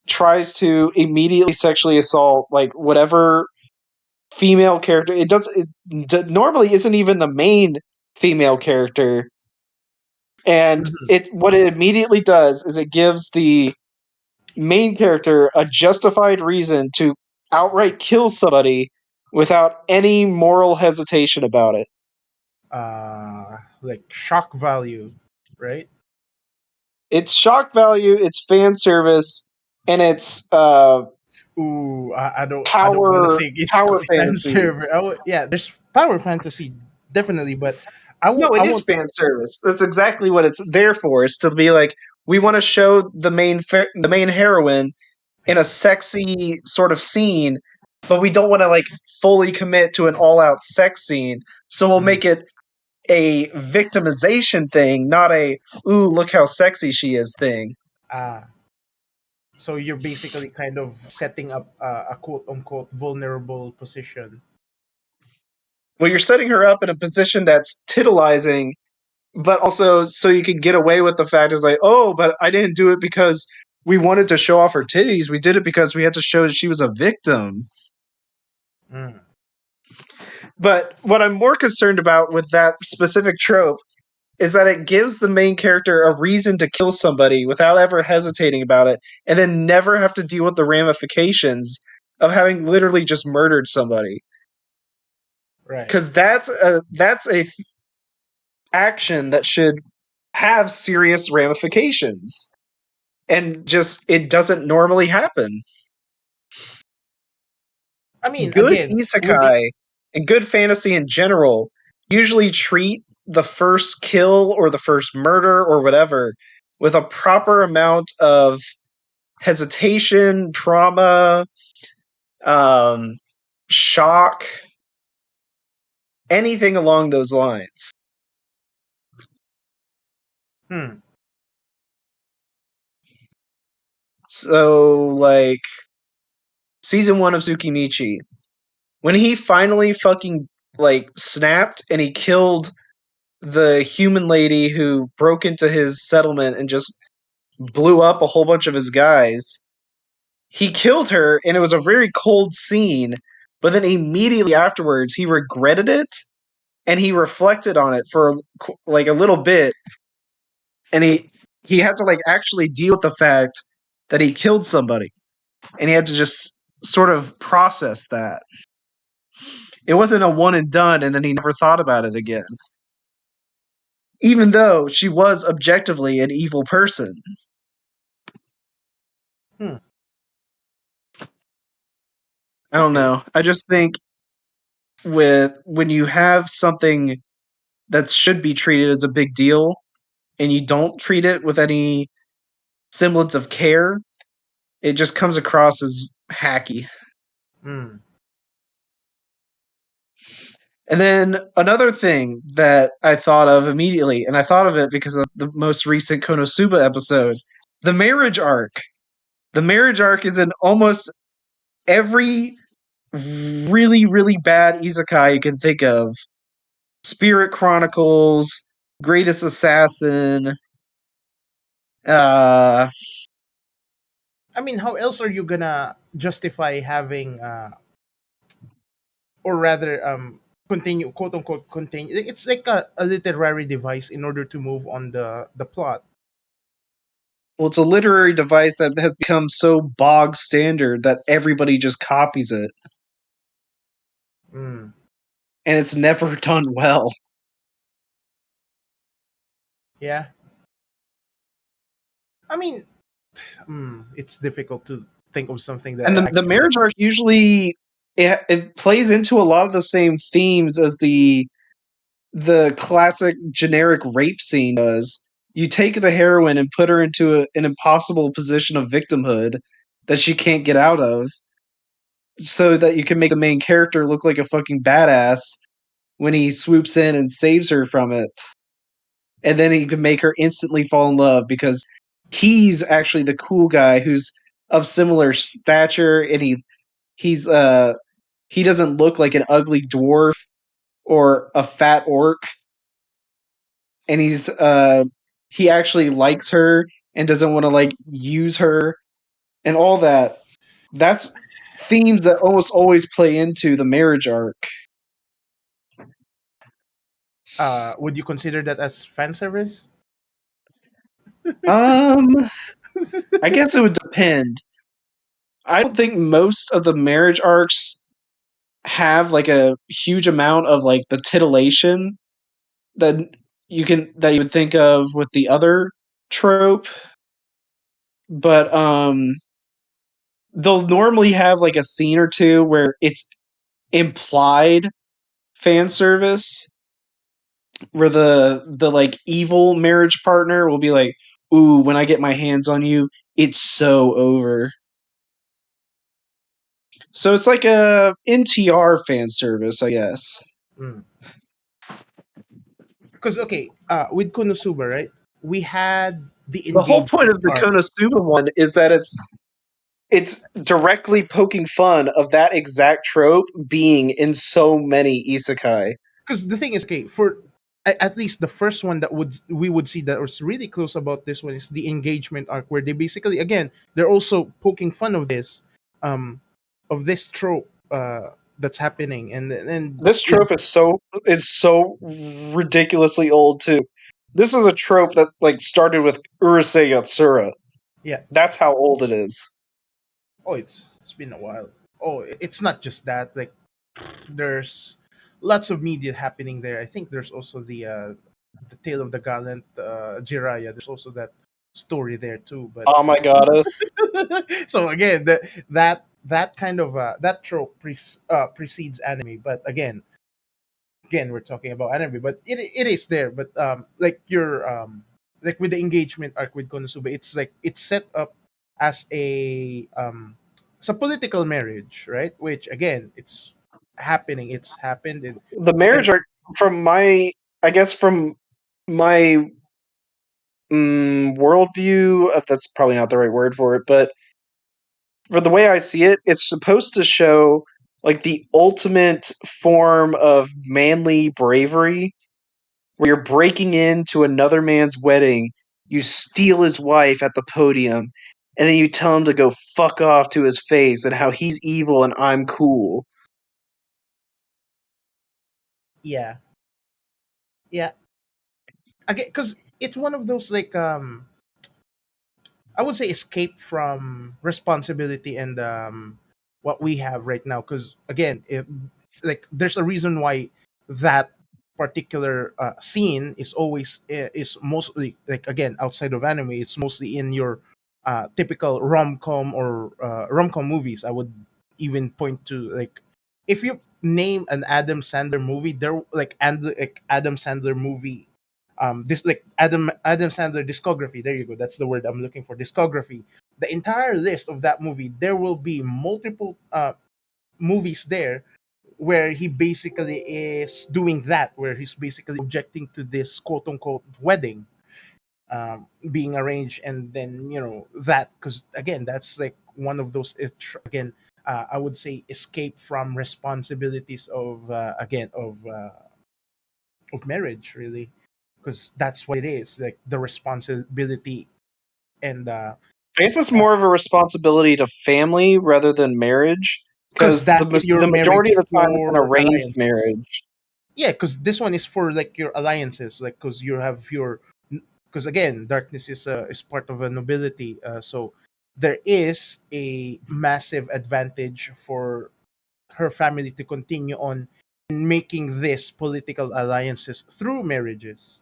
tries to immediately sexually assault like whatever female character. Normally isn't even the main female character, and Mhm. it what it immediately does is it gives the main character a justified reason to outright kill somebody without any moral hesitation about it. Like shock value, right? It's shock value, it's fan service, and it's Ooh, I don't want to power say it's power fan fantasy. server. Yeah, there's power fantasy definitely, but No, I it is won't. fan service. That's exactly what it's there for. Is to be like we want to show the main heroine in a sexy sort of scene, but we don't want to like fully commit to an all out sex scene. So we'll Mhm. make it a victimization thing, not a ooh look how sexy she is thing. Ah, so you're basically kind of setting up a quote unquote vulnerable position. Well, you're setting her up in a position that's titillizing, but also so you can get away with the fact is like, oh, but I didn't do it because we wanted to show off her titties. We did it because we had to show that she was a victim. Mm. But what I'm more concerned about with that specific trope is that it gives the main character a reason to kill somebody without ever hesitating about it, and then never have to deal with the ramifications of having literally just murdered somebody. Right. Because that's a action that should have serious ramifications, and just it doesn't normally happen. I mean, Good again, with the isekai and good fantasy in general usually treat the first kill or the first murder or whatever with a proper amount of hesitation, trauma, um, shock, anything along those lines. hmm, So, like, season one of Tsukimichi, when he finally fucking, like, snapped and he killed the human lady who broke into his settlement and just blew up a whole bunch of his guys. He killed her, and it was a very cold scene. But then immediately afterwards, he regretted it, and he reflected on it for like a little bit, and he had to like actually deal with the fact that he killed somebody, and he had to just sort of process that. It wasn't a one and done, and then he never thought about it again. Even though she was objectively an evil person. hmm, I don't okay. know. I just think with when you have something that should be treated as a big deal and you don't treat it with any semblance of care, it just comes across as hacky. Hmm. And then another thing that I thought of immediately, and I thought of it because of the most recent Konosuba episode, the marriage arc. The marriage arc is in almost every really, really bad isekai you can think of. Spirit Chronicles, Greatest Assassin, uh, I mean, how else are you gonna justify having, or rather, continue, quote unquote, continue. It's like a literary device in order to move on the plot. Well, it's a literary device that has become so bog standard that everybody just copies it, Mm, and it's never done well. yeah, I mean, it's difficult to think of something And that the actually. marriage arc usually it plays into a lot of the same themes as the classic generic rape scene does. You take the heroine and put her into an impossible position of victimhood that she can't get out of, so that you can make the main character look like a fucking badass when he swoops in and saves her from it. And then you can make her instantly fall in love because he's actually the cool guy who's of similar stature, and he's he doesn't look like an ugly dwarf or a fat orc, and he actually likes her and doesn't want to like use her and all that. That's themes that almost always play into the marriage arc. Would you consider that as fan service? Um, I guess it would depend. I don't think most of the marriage arcs have like a huge amount of like the titillation that that you would think of with the other trope, but they'll normally have like a scene or two where it's implied fan service, where the like evil marriage partner will be like, "Ooh, when I get my hands on you, it's so over." So it's like a NTR fan service, I guess. Because okay, with Konosuba, right? We had the The whole point engagement of the arc. Konosuba one is that it's directly poking fun of that exact trope being in so many isekai. Because the thing is, okay, for at least the first one that we would see that was really close about this one is the engagement arc, where they basically, again, they're also poking fun um, of this trope that's happening, and This trope is so ridiculously old too. This is a trope that like started with Urusei Yatsura. yeah. That's how old it is. Oh, it's been a while. Oh, it's not just that. Like, there's lots of media happening there. I think there's also the Tale of the Gallant Jiraiya. There's also that story there too. But Oh my goddess. so again, that kind of that trope precedes anime. But again, we're talking about anime, but it is there. But like with the engagement arc with Konosuba, it's like it's set up as it's a political marriage, right? Which again, it's happening. It's happened, The and marriage art from my I guess from my worldview, that's probably not the right word for it, but for the way I see it, it's supposed to show like the ultimate form of manly bravery, where you're breaking into another man's wedding, you steal his wife at the podium, and then you tell him to go fuck off to his face and how he's evil and I'm cool. yeah, yeah. Again, because it's one of those like I would say escape from responsibility and what we have right now. Because again, like there's a reason why that particular scene is always is mostly like again outside of anime. It's mostly in your typical rom com movies. I would even point to like if you name an Adam Sandler movie, there like Adam Sandler movie this like Adam Sandler discography. There you go. That's the word I'm looking for. Discography. The entire list of that movie. There will be multiple movies there where he basically is doing that, where he's basically objecting to this quote unquote wedding being arranged, and then that because again that's like one of those again I would say escape from responsibilities of of marriage really, because that's what it is, like the responsibility and I guess it's more of a responsibility to family rather than marriage, because because that is your the majority marriage of the time it's an for arranged alliances. marriage. Yeah, because this one is for like your alliances, like because you have your, because again, darkness is part of a nobility, so there is a massive advantage for her family to continue on in making this political alliances through marriages.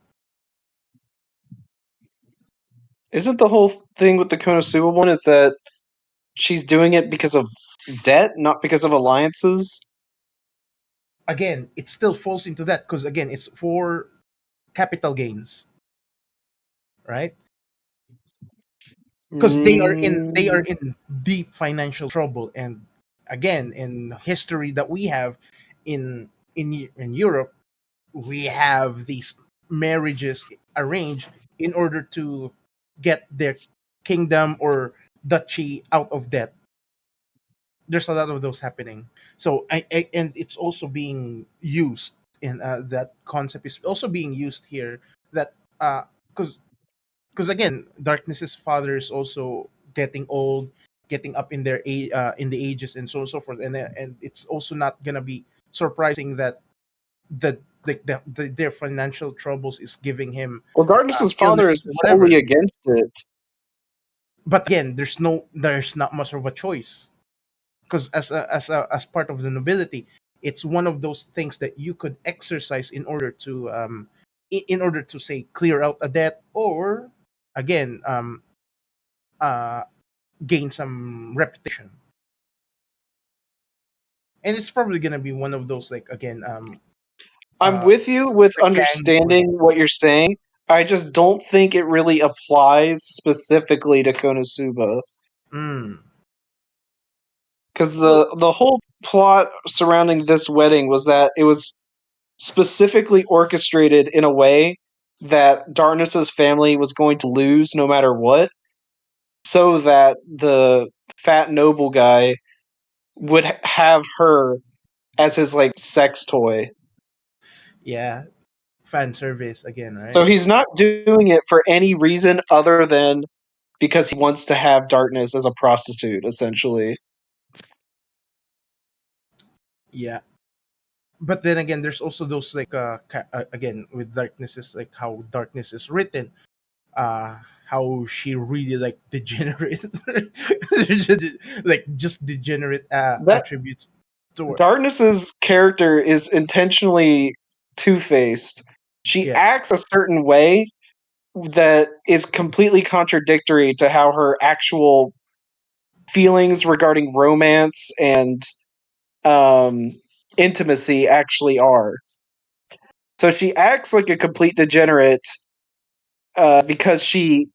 Isn't the whole thing with the Konosuba one is that she's doing it because of debt, not because of alliances? Again, it still falls into that because again, it's for capital gains, right? Because they are Mm, in deep financial trouble, and again, in history that we have in Europe, we have these marriages arranged in order to get their kingdom or duchy out of debt. There's a lot of those happening. So and it's also being used in that concept is also being used here, that because again, darkness's father is also getting old, getting up in their in the ages, and so on and so forth, and it's also not gonna be surprising that their financial troubles is giving him well, Darkness's father is illnesses or wholly whatever. against it. But again, there's not much of a choice, because as part of the nobility, it's one of those things that you could exercise in order to in order to say clear out a debt, or again uh gain some reputation. And it's probably gonna be one of those, like, again, I'm uh with you with the gang war. understanding what you're saying. I just don't think it really applies specifically to Konosuba. Mm. Because Well, the whole plot surrounding this wedding was that it was specifically orchestrated in a way that Darkness's family was going to lose no matter what, so that the fat noble guy would have her as his like sex toy. yeah, fan service again, right? So he's not doing it for any reason other than because he wants to have Darkness as a prostitute, essentially. Yeah. But then again, there's also those, like, again, with darkness is like how darkness is written, uh how she really like degenerate like just degenerate That attributes to her. Darkness's character is intentionally two-faced. She Yeah. acts a certain way that is completely contradictory to how her actual feelings regarding romance and um, intimacy actually are. So she acts like a complete degenerate because she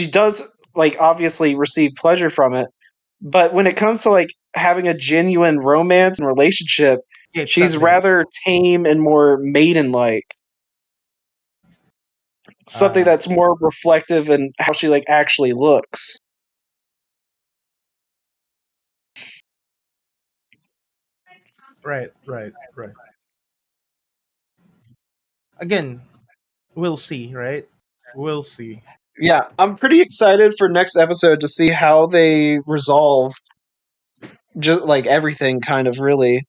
does like obviously receive pleasure from it, but when it comes to like having a genuine romance and relationship, Yeah, it's she's not there. rather tame and more maiden-like. Something uh that's more reflective in how she like actually looks. right, right. Again, we'll see, right? We'll see. Yeah, I'm pretty excited for next episode to see how they resolve just like everything kind of really.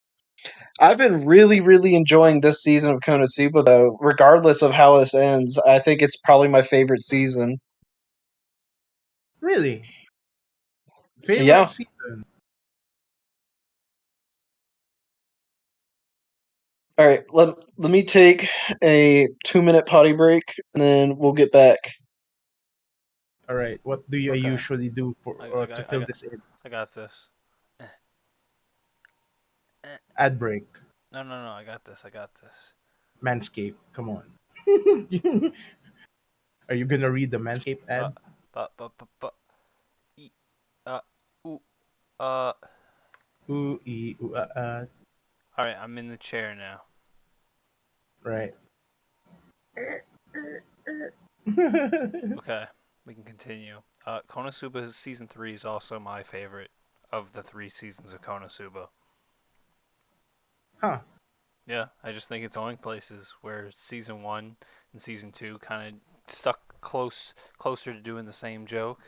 I've been really, really enjoying this season of Konosuba though, regardless of how this ends. I think it's probably my favorite season. Really? Favorite Yeah. season? All right, let me take a 2 minute potty break and then we'll get back. All right, what do you Okay. usually do for I to got I fill got this in? I got this. Eh, eh. Ad break. No, no, no. I got this. I got this. Manscape, come on. Are you gonna read the Manscape But ad? but e, uh ooh uh. Ooh, ooh, All right, I'm in the chair now. right. Okay, we can continue. Konosuba season 3 is also my favorite of the 3 seasons of Konosuba. Huh. Yeah, I just think it's going places where season 1 and season 2 kind of stuck closer to doing the same joke.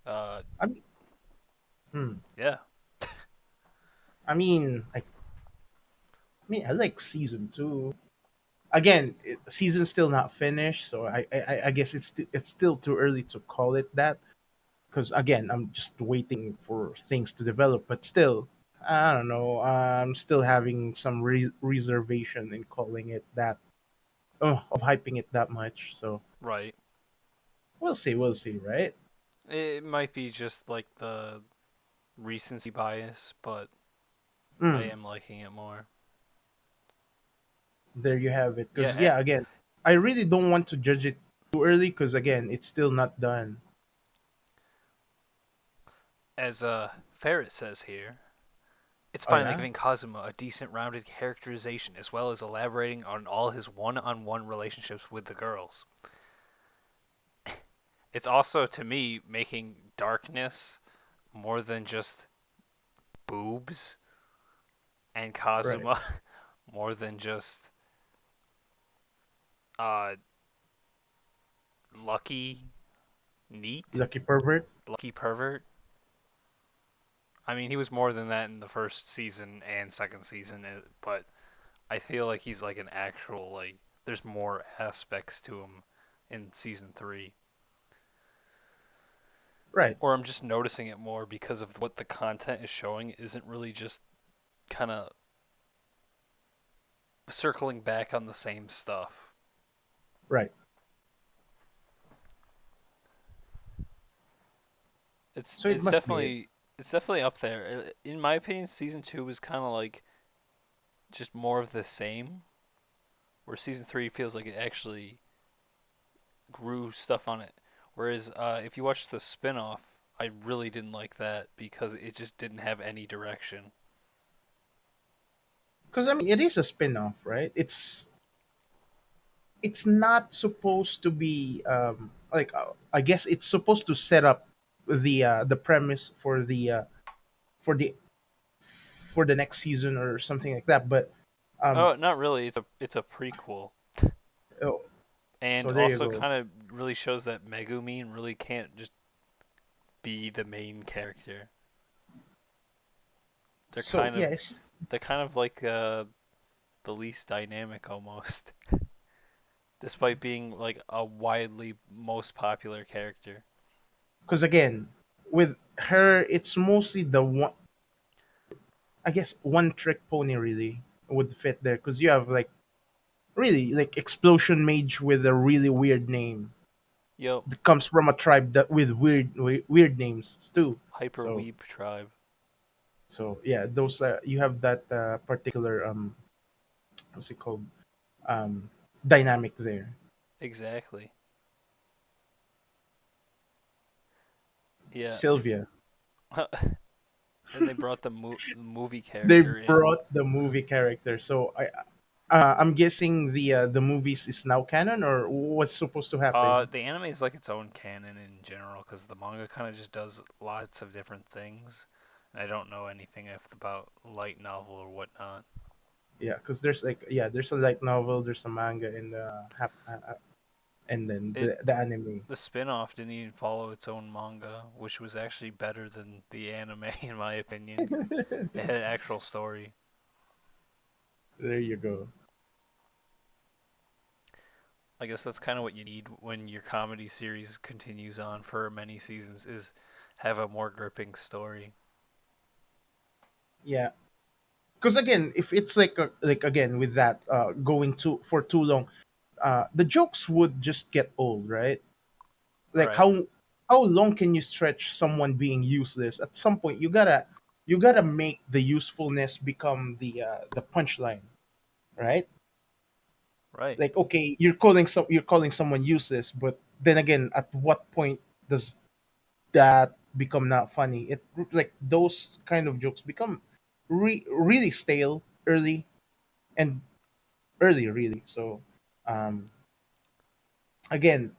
Uh, I mean, hmm. yeah. I mean, mean, I like season two. Again, season's still not finished, so I guess it's still too early to call it that. Because again, I'm just waiting for things to develop. But still, I don't know. I'm still having some reservation in calling it that. Of hyping it that much. So Right. we'll see, right? It might be just like the recency bias, but I Mm, am liking it more. there you have it. Because Yeah, yeah, again, I really don't want to judge it too early. Because again, it's still not done. as Ferret says here, it's Oh finally yeah, giving Kazuma a decent rounded characterization as well as elaborating on all his one-on-one relationships with the girls. It's also to me making darkness more than just boobs and right. Kazuma more than just uh lucky neat, Lucky pervert. lucky pervert. I mean, he was more than that in the first season and second season, but I feel like he's like an actual like there's more aspects to him in season 3. Right, Or I'm just noticing it more because of what the content is showing isn't really just kind of circling back on the same stuff. right. It's So it it's must be it. definitely it's definitely up there. In my opinion, season 2 was kind of like just more of the same, where season 3 feels like it actually grew stuff on it. Whereas if you watch the spin-off, I really didn't like that because it just didn't have any direction. Because I mean, it is a spin-off, right? It's not supposed to be like I guess it's supposed to set up the premise for the for the next season or something like that. But um, Oh, not really. It's a prequel, oh, and so there you also go. kind of really shows that Megumin really can't just be the main character. They're So kind yeah, of it's just they're kind of like the least dynamic almost, despite being like a widely most popular character. because again, with her, it's mostly the one. I guess one trick pony really would fit there because you have like really like explosion mage with a really weird name Yo, that comes from a tribe that with weird names too. Hyper So Weeb Tribe. yeah, those you have that particular what's it called um dynamic there. Exactly. Yeah. Sylvia, And they brought the movie they character in. brought the movie character. So I'm guessing the movies is now canon or what's supposed to happen. The anime is like its own canon in general because the manga kind of just does lots of different things. And I don't know anything about light novel or whatnot. Yeah, because there's like yeah, there's a light novel, there's a manga, and and then It the anime. the spin-off didn't even follow its own manga, which was actually better than the anime in my opinion. It had an actual story. There you go. I guess that's kind of what you need when your comedy series continues on for many seasons is have a more gripping story. Yeah, because again, if it's like again with that going too for too long, the jokes would just get old, right? Like Right. how long can you stretch someone being useless? At some point, you gotta make the usefulness become the punchline, right? Right. Like okay, you're calling someone useless, but then again, at what point does that become not funny? It like those kind of jokes become really stale early and early really. So um again,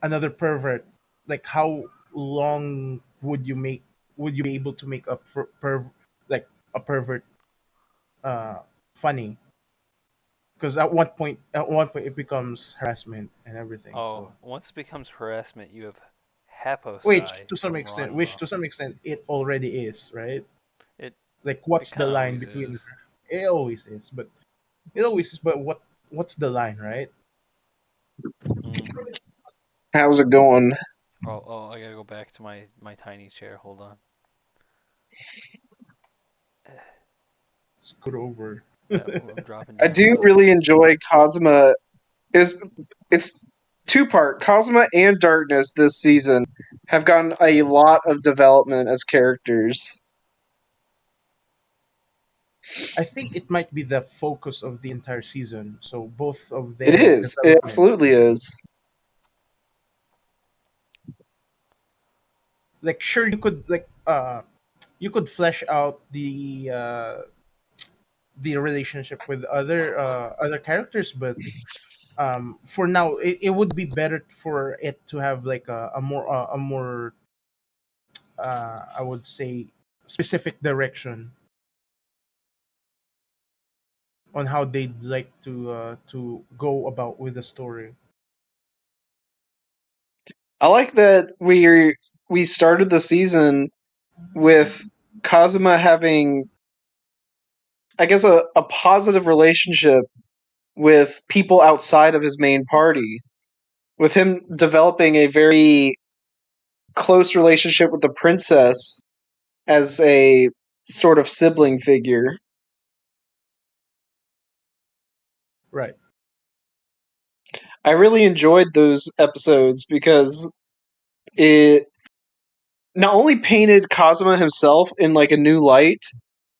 another pervert, like how long would you be able to make up for like a pervert uh funny? Because at one point it becomes harassment and everything. Oh, So once it becomes harassment, you have which Haposai to some from extent Ranma. it already is, right? It Like it what's the kind of line always between is. It always is, but it always is. But what's the line, right? Mm. How's it going? Oh, I gotta go back to my tiny chair. Hold on. Scoot over. Yeah, I'm dropping I down. do really enjoy Cosma. It's two part. Cosma and Darkness this season have gotten a lot of development as characters. I think it might be the focus of the entire season. So both of It their is. It development, absolutely is. like sure you could flesh out the relationship with other characters, but for now it would be better for it to have like a more I would say specific direction on how they'd like to go about with the story. I like that we started the season with Kazuma having, I guess, a positive relationship with people outside of his main party. With him developing a very close relationship with the princess as a sort of sibling figure. Right. I really enjoyed those episodes because it not only painted Kazuma himself in like a new light,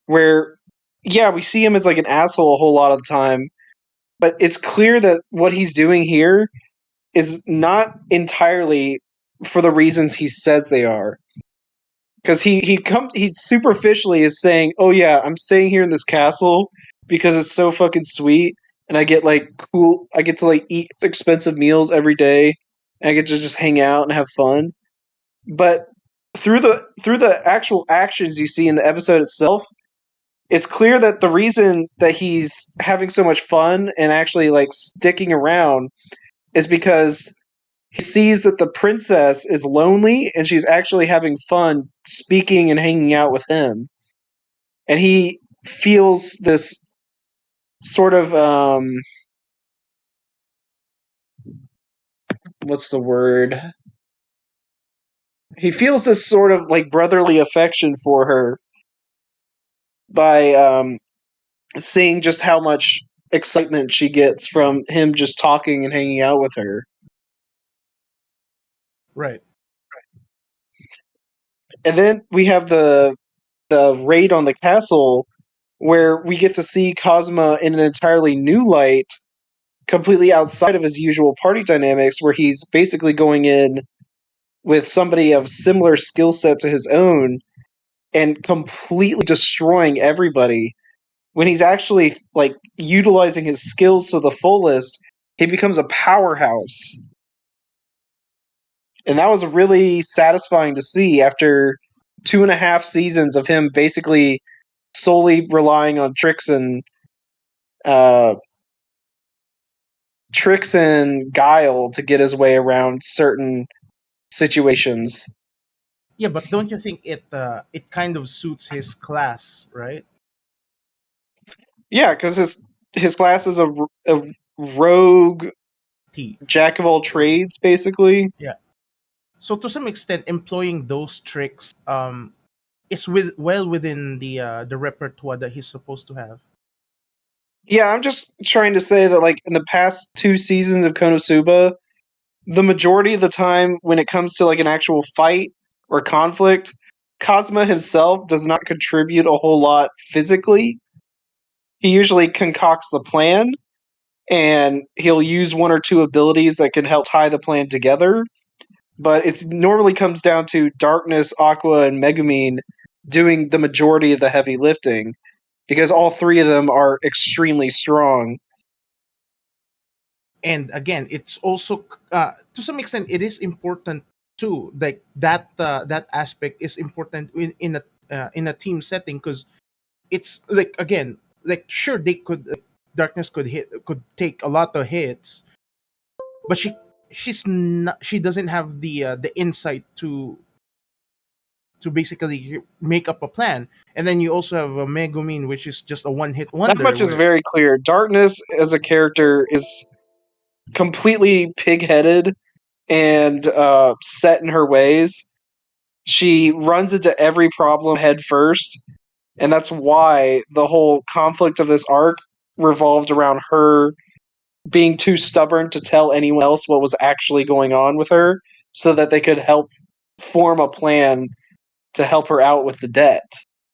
where yeah, we see him as like an asshole a whole lot of the time, but it's clear that what he's doing here is not entirely for the reasons he says they are. Because he superficially is saying, "Oh yeah, I'm staying here in this castle because it's so fucking sweet, and I get like cool. I get to like eat expensive meals every day, and I get to just hang out and have fun." But through the actual actions you see in the episode itself, it's clear that the reason that he's having so much fun and actually like sticking around is because he sees that the princess is lonely and she's actually having fun speaking and hanging out with him. And he feels this sort of what's the word? He feels this sort of like brotherly affection for her by seeing just how much excitement she gets from him just talking and hanging out with her. Right. And then we have the raid on the castle where we get to see Cosma in an entirely new light, completely outside of his usual party dynamics, where he's basically going in with somebody of similar skill set to his own and completely destroying everybody. When he's actually like utilizing his skills to the fullest, he becomes a powerhouse. And that was really satisfying to see after 2.5 seasons of him basically solely relying on uh, tricks and guile to get his way around certain situations. Yeah, but don't you think it kind of suits his class, right? Yeah, because his class is a rogue T. jack of all trades, basically. Yeah. So to some extent, employing those tricks is within the repertoire that he's supposed to have. Yeah, I'm just trying to say that, like, in the past 2 seasons of Konosuba, the majority of the time when it comes to like an actual fight or conflict, Kazuma himself does not contribute a whole lot physically. He usually concocts the plan and he'll use one or two abilities that can help tie the plan together. But it normally comes down to Darkness, Aqua, and Megumin doing the majority of the heavy lifting because all three of them are extremely strong. And again, it's also to some extent it is important too. Like that aspect is important in a team setting because it's like again like sure they could darkness could take a lot of hits, but she doesn't have the insight to basically make up a plan. And then you also have a Megumin, which is just a one hit That wonder. much is Where very clear. Darkness as a character is completely pig-headed and set in her ways. She runs into every problem head first, and that's why the whole conflict of this arc revolved around her being too stubborn to tell anyone else what was actually going on with her so that they could help form a plan to help her out with the debt.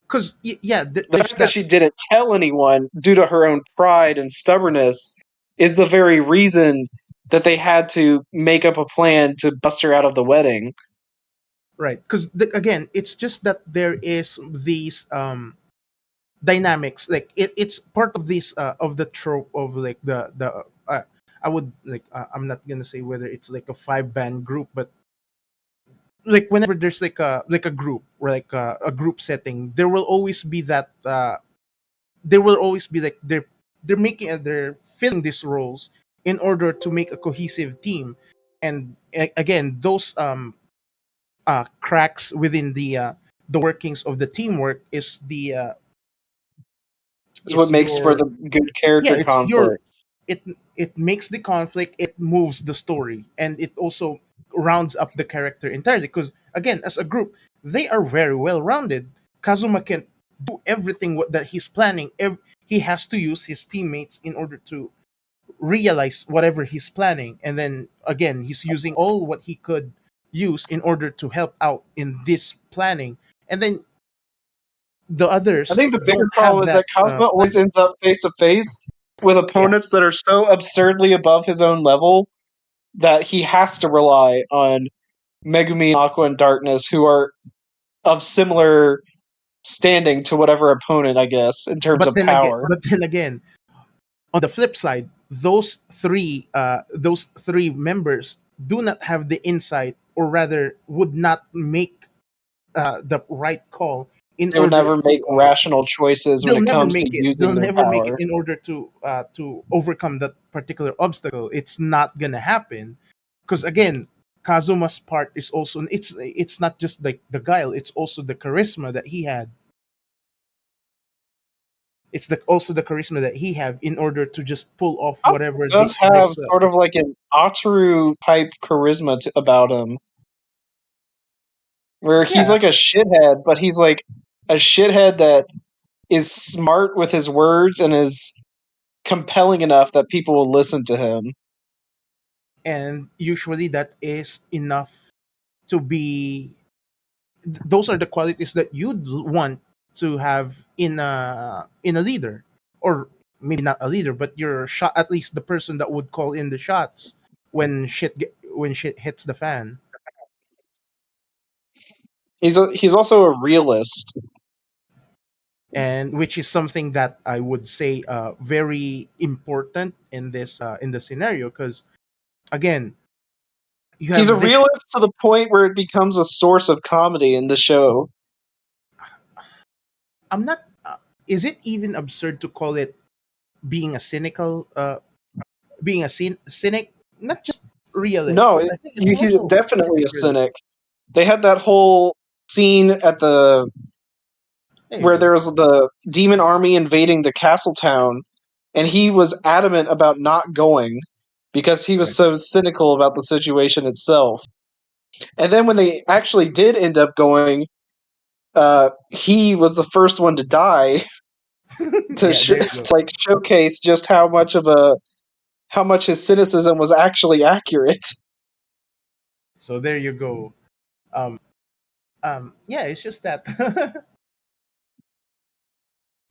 because yeah, The there's fact that that. she didn't tell anyone due to her own pride and stubbornness is the very reason that they had to make up a plan to bust her out of the wedding. Right, because again, it's just that there is these dynamics. Like it's part of this of the trope of like the I would like I'm not gonna say whether it's like a five band group, but like whenever there's like a group or like a group setting, there will always be that there will always be like they're making they're filling these roles in order to make a cohesive team. And again, those cracks within the workings of the teamwork Is what is makes for the your good yeah character it's your conflict. it it makes the conflict, it moves the story, and it also rounds up the character entirely, because again, as a group, they are very well rounded. Kazuma can do everything that he's planning. He has to use his teammates in order to realize whatever he's planning, and then again, he's using all what he could use in order to help out in this planning. And then the I others think the bigger don't problem have is that that Cosmo always plan. ends up face to face with Yeah, opponents that are so absurdly above his own level that he has to rely on Megumi, Aqua, and Darkness, who are of similar standing to whatever opponent, I guess, in terms of power. but then again, on the flip side, those three members do not have the insight, or rather would not make the right call in They would order never make to rational choices when they'll it never comes to make it. They'll using their never make it power. in order to overcome that particular obstacle. It's not gonna happen, because again, Kazuma's part is also it's not just like the guile. It's also the charisma that he had. It's also the charisma that he have in order to just pull off Cosmo whatever does have this sort of like an Ataru type charisma about him, where he's yeah. like a shithead, but he's like a shithead that is smart with his words and is compelling enough that people will listen to him. And usually that is enough to be those are the qualities that you'd want to have in a leader, or maybe not a leader, but your shot, at least the person that would call in the shots when shit hits the fan. He's also a realist. And which is something that I would say very important in the scenario, because again, you He's a have this. realist to the point where it becomes a source of comedy in the show. I'm not is it even absurd to call it being a cynical being a cynic, not just realist, No, but I think it's he's also definitely cynic, a really. cynic. They had that whole scene at the There you where go. there was the demon army invading the castle town, and he was adamant about not going because he was Right. so cynical about the situation itself. And then when they actually did end up going, he was the first one to die to, Yeah, there you to go. like showcase just how much his cynicism was actually accurate. So there you go. Um, yeah, it's just that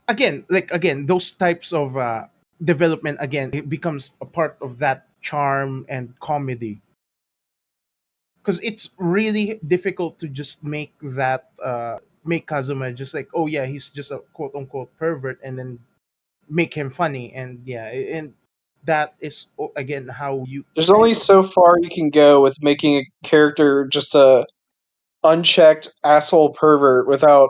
again, those types of development again, it becomes a part of that charm and comedy, because it's really difficult to just make Kazuma just like, oh yeah, he's just a quote unquote pervert, and then make him funny. And yeah, and that is again how you There's kind only of so far you can go with making a character just a unchecked asshole pervert without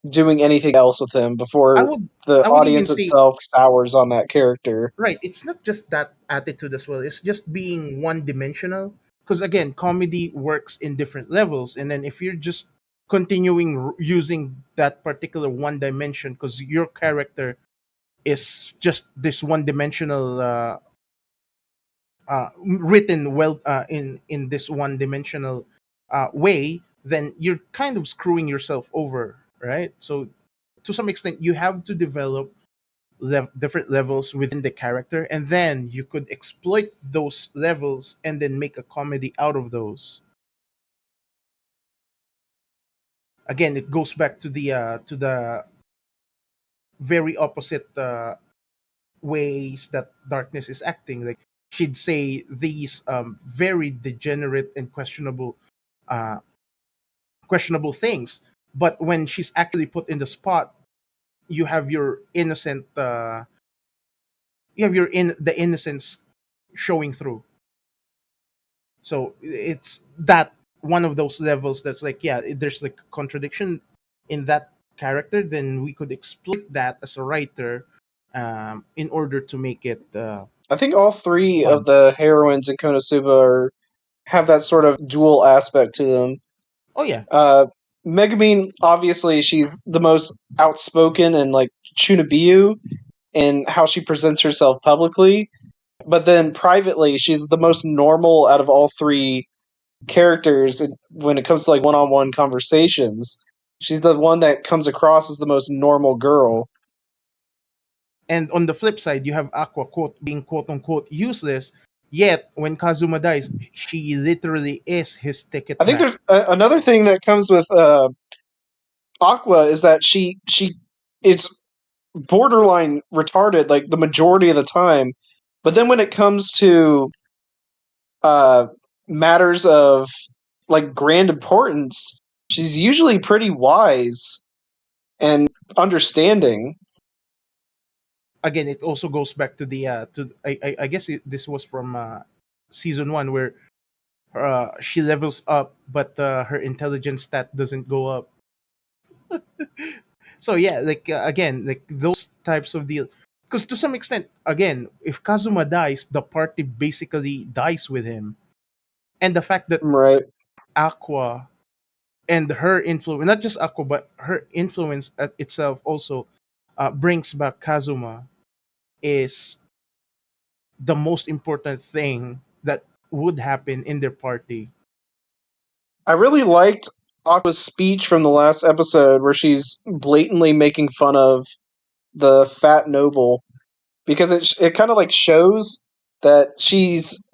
doing anything else with him I before would the I would even audience say, itself sours on that character. right, it's not just that attitude as well, it's just being one dimensional, because again, comedy works in different levels. And then if you're just continuing using that particular one dimension because your character is just this one dimensional written well in this one dimensional way, then you're kind of screwing yourself over, right? So to some extent you have to develop different levels within the character, and then you could exploit those levels and then make a comedy out of those. Again, it goes back to the very opposite ways that darkness is acting. Like she'd say these very degenerate and uh, questionable things, but when she's actually put in the spot, you have your innocent, you have your in the innocence showing through. So it's that one of those levels that's like, yeah, there's like contradiction in that character. Then we could exploit that as a writer, in order to make it I think all three of fun. the heroines in Konosuba have that sort of dual aspect to them. Oh yeah, Uh, Megumin, obviously, she's the most outspoken and like Chunabiyu in how she presents herself publicly. But then privately, she's the most normal out of all three characters when it comes to like one-on-one conversations. She's the one that comes across as the most normal girl. and on the flip side, you have Aqua being quote unquote useless. Yet when Kazuma dies, she literally is his ticket I think back. there's another thing that comes with Aqua is that she it's borderline retarded like the majority of the time, but then when it comes to uh, matters of like grand importance, she's usually pretty wise and understanding. Again, it also goes back to the to I guess this was from season one where she levels up, but her intelligence stat doesn't go up. So yeah, like again, like those types of deal. Because to some extent, again, if Kazuma dies, the party basically dies with him, and the fact that Right. Aqua and her influence, not just Aqua, but her influence itself also brings back Kazuma, is the most important thing that would happen in their party. I really liked Aqua's speech from the last episode where she's blatantly making fun of the fat noble because it kind of like shows that she's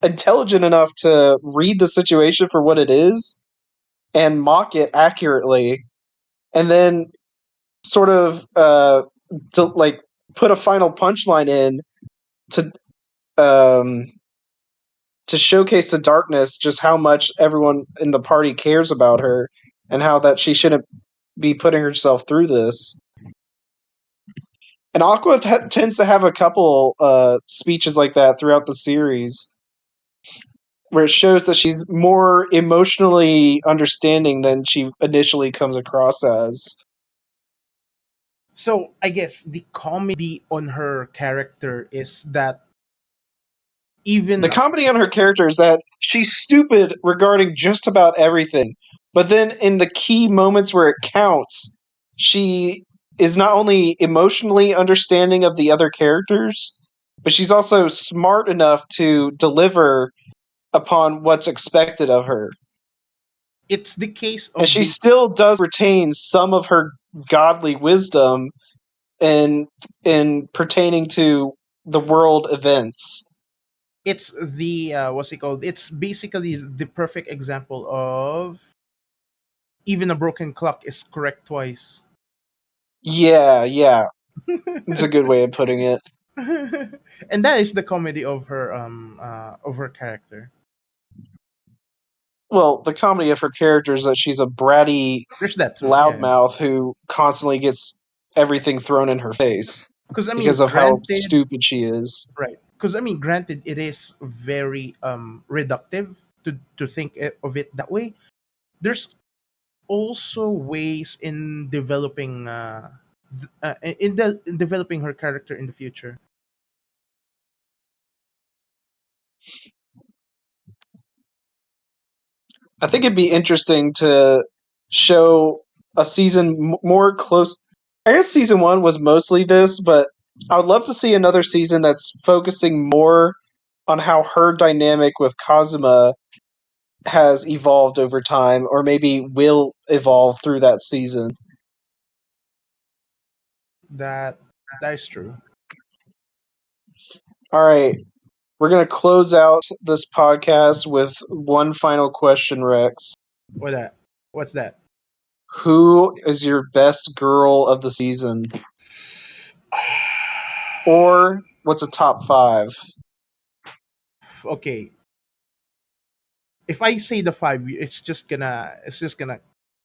intelligent enough to read the situation for what it is and mock it accurately, and then sort of like put a final punchline in to um, to showcase to Darkness just how much everyone in the party cares about her and how that she shouldn't be putting herself through this. And Aqua tends to have a couple speeches like that throughout the series, where it shows that she's more emotionally understanding than she initially comes across as. So I guess the comedy on her character is that The even comedy on her character is that she's stupid regarding just about everything, but then in the key moments where it counts, she is not only emotionally understanding of the other characters, but she's also smart enough to deliver upon what's expected of her. it's the case And of she the still does retain some of her godly wisdom in pertaining to the world events. it's the what's it called? It's basically the perfect example of even a broken clock is correct twice. Yeah, yeah. It's a good way of putting it. And that is the comedy of her character. Well, the comedy of her character is that she's a bratty There's that too, yeah. loudmouth who constantly gets everything thrown in her face Because I because mean, of how granted, stupid she is. right? Because I mean, granted, it is very reductive to think of it that way. There's also ways in developing in developing her character in the future. I think it'd be interesting to show a season more close. I guess season one was mostly this, but I would love to see another season that's focusing more on how her dynamic with Kazuma has evolved over time, or maybe will evolve through that season. That is true. All right, we're gonna close out this podcast with one final question, Rex. What that? What's that? Who is your best girl of the season? Or what's a top five? Okay, if I say the five, it's just gonna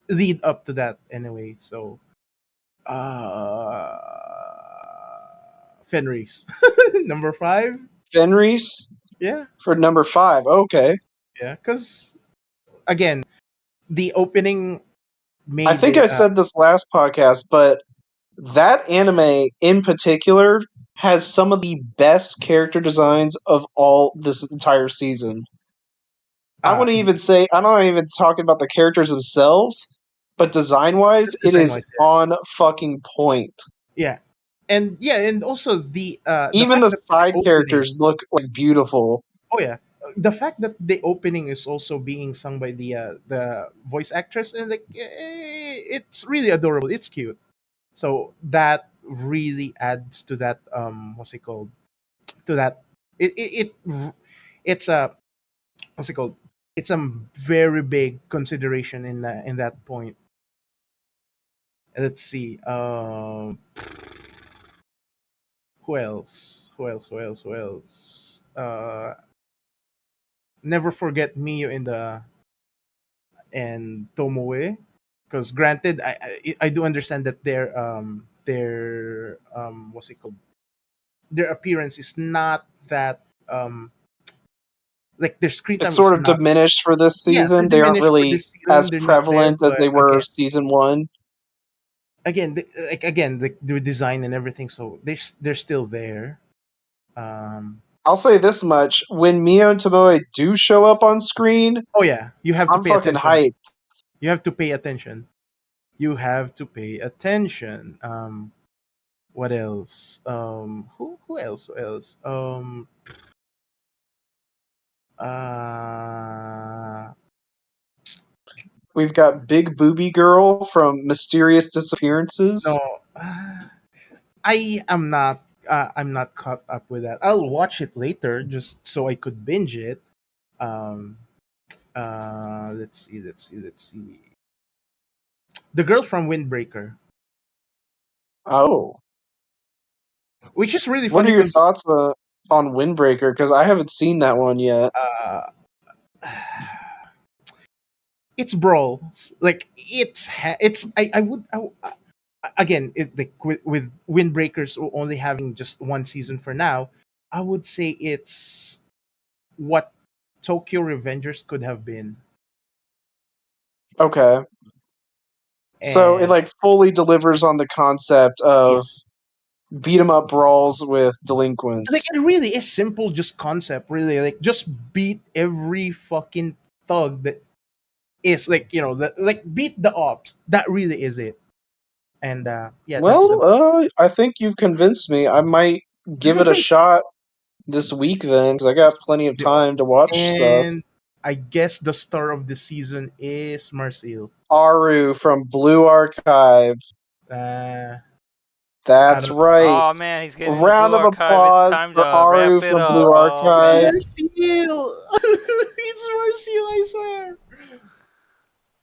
lead up to that anyway. So, uh, Fenris, number five. Fenris Yeah, for number five. Okay. yeah. Because again, the opening I made think it. I said this last podcast, but that anime in particular has some of the best character designs of all this entire season. I Uh, wouldn't even say I'm not even talking about the characters themselves, but design wise, just it design is wise, on fucking point. yeah, and also the Even fact the that the side opening. characters look like beautiful. Oh yeah, the fact that the opening is also being sung by the voice actress, and like it's really adorable. It's cute. So that really adds to that what's it called, to that it's a what's it called, it's a very big consideration in that point. Let's see, who else, never forget Miyo in the and Tomoe, because granted I do understand that their what's it called, their appearance is not that like their screen It's time sort is of not. diminished for this Yeah, they're season. They aren't diminished for really this as season. They're not there, prevalent as but they were again, season one. the design and everything. So they're still there. Um. I'll say this much: when Mio and Tomoe do show up on screen, Oh yeah, you have to I'm pay fucking attention. hyped. You have to pay attention. You have to pay attention. What else? Who else? Who else? Uh. We've got Big Booby Girl from Mysterious Disappearances. No. I am not. I'm not caught up with that. I'll watch it later just so I could binge it. Um. Let's see. Let's see. Let's see. The girl from Windbreaker, Oh, which is really what are funny your because thoughts on Windbreaker? Because I haven't seen that one yet. uh, it's brawl. Like it's. I would. Again, like with Windbreakers only having just one season for now, I would say it's what Tokyo Revengers could have been. Okay. So it And like fully delivers on the concept yeah, of beat 'em up brawls with like delinquents. it really is simple, just concept. Really, like just beat every fucking thug that is like like beat the ops. That really is it. And yeah, that's Well, I think you've convinced me. I might give it a shot this week then, because I got just plenty of the time to ops. watch stuff. And I guess the star of the season is Marcel. Aru from Blue Archive. Uh, I That's don't right. Oh man, he's A getting the round blue of archive. It's applause time for to Aru wrap it from up. Blue Oh it's Archive. man. Marcel. It's Marcel, I swear.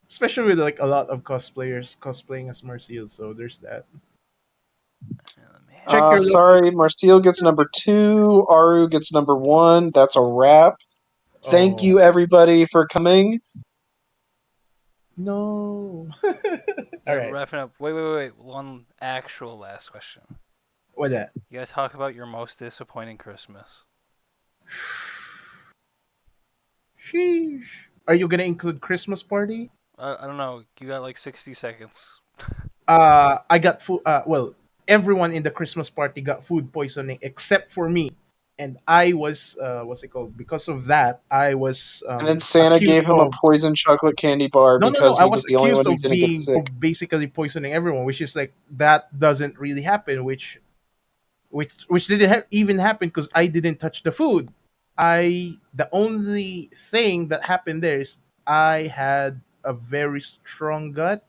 Especially with like a lot of cosplayers cosplaying as Marcel, so there's that. Oh, man. Check your local. Sorry, Marcel gets number 2. Aru gets number 1. That's a wrap. Thank Oh you, everybody, for coming. no! All Yeah, right, wrapping up. Wait. One actual last question. what that? You guys talk about your most disappointing Christmas. Sheesh. Are you gonna include Christmas party? I don't know. You got like 60 seconds. I got food. Well, everyone in the Christmas party got food poisoning except for me, and I was what's it called? Because of that, I was And then Santa accused gave him a of poison chocolate candy bar no. because I he was was the only accused one who of didn't get being sick. of basically poisoning everyone, which is like that doesn't really happen. Which didn't even happen because I didn't touch the food. The only thing that happened there is I had a very strong gut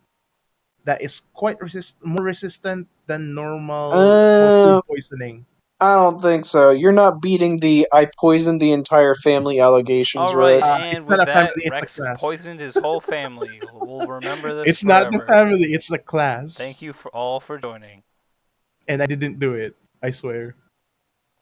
that is quite more resistant than normal for food Uh, poisoning. I don't think so. You're not beating the "I poisoned the entire family" allegations, All right, Rex. and It's not with a family; that, it's a Rex class. poisoned his whole family. We'll remember this It's not the forever. family; it's the class. Thank you for all for joining. And I didn't do it. I swear.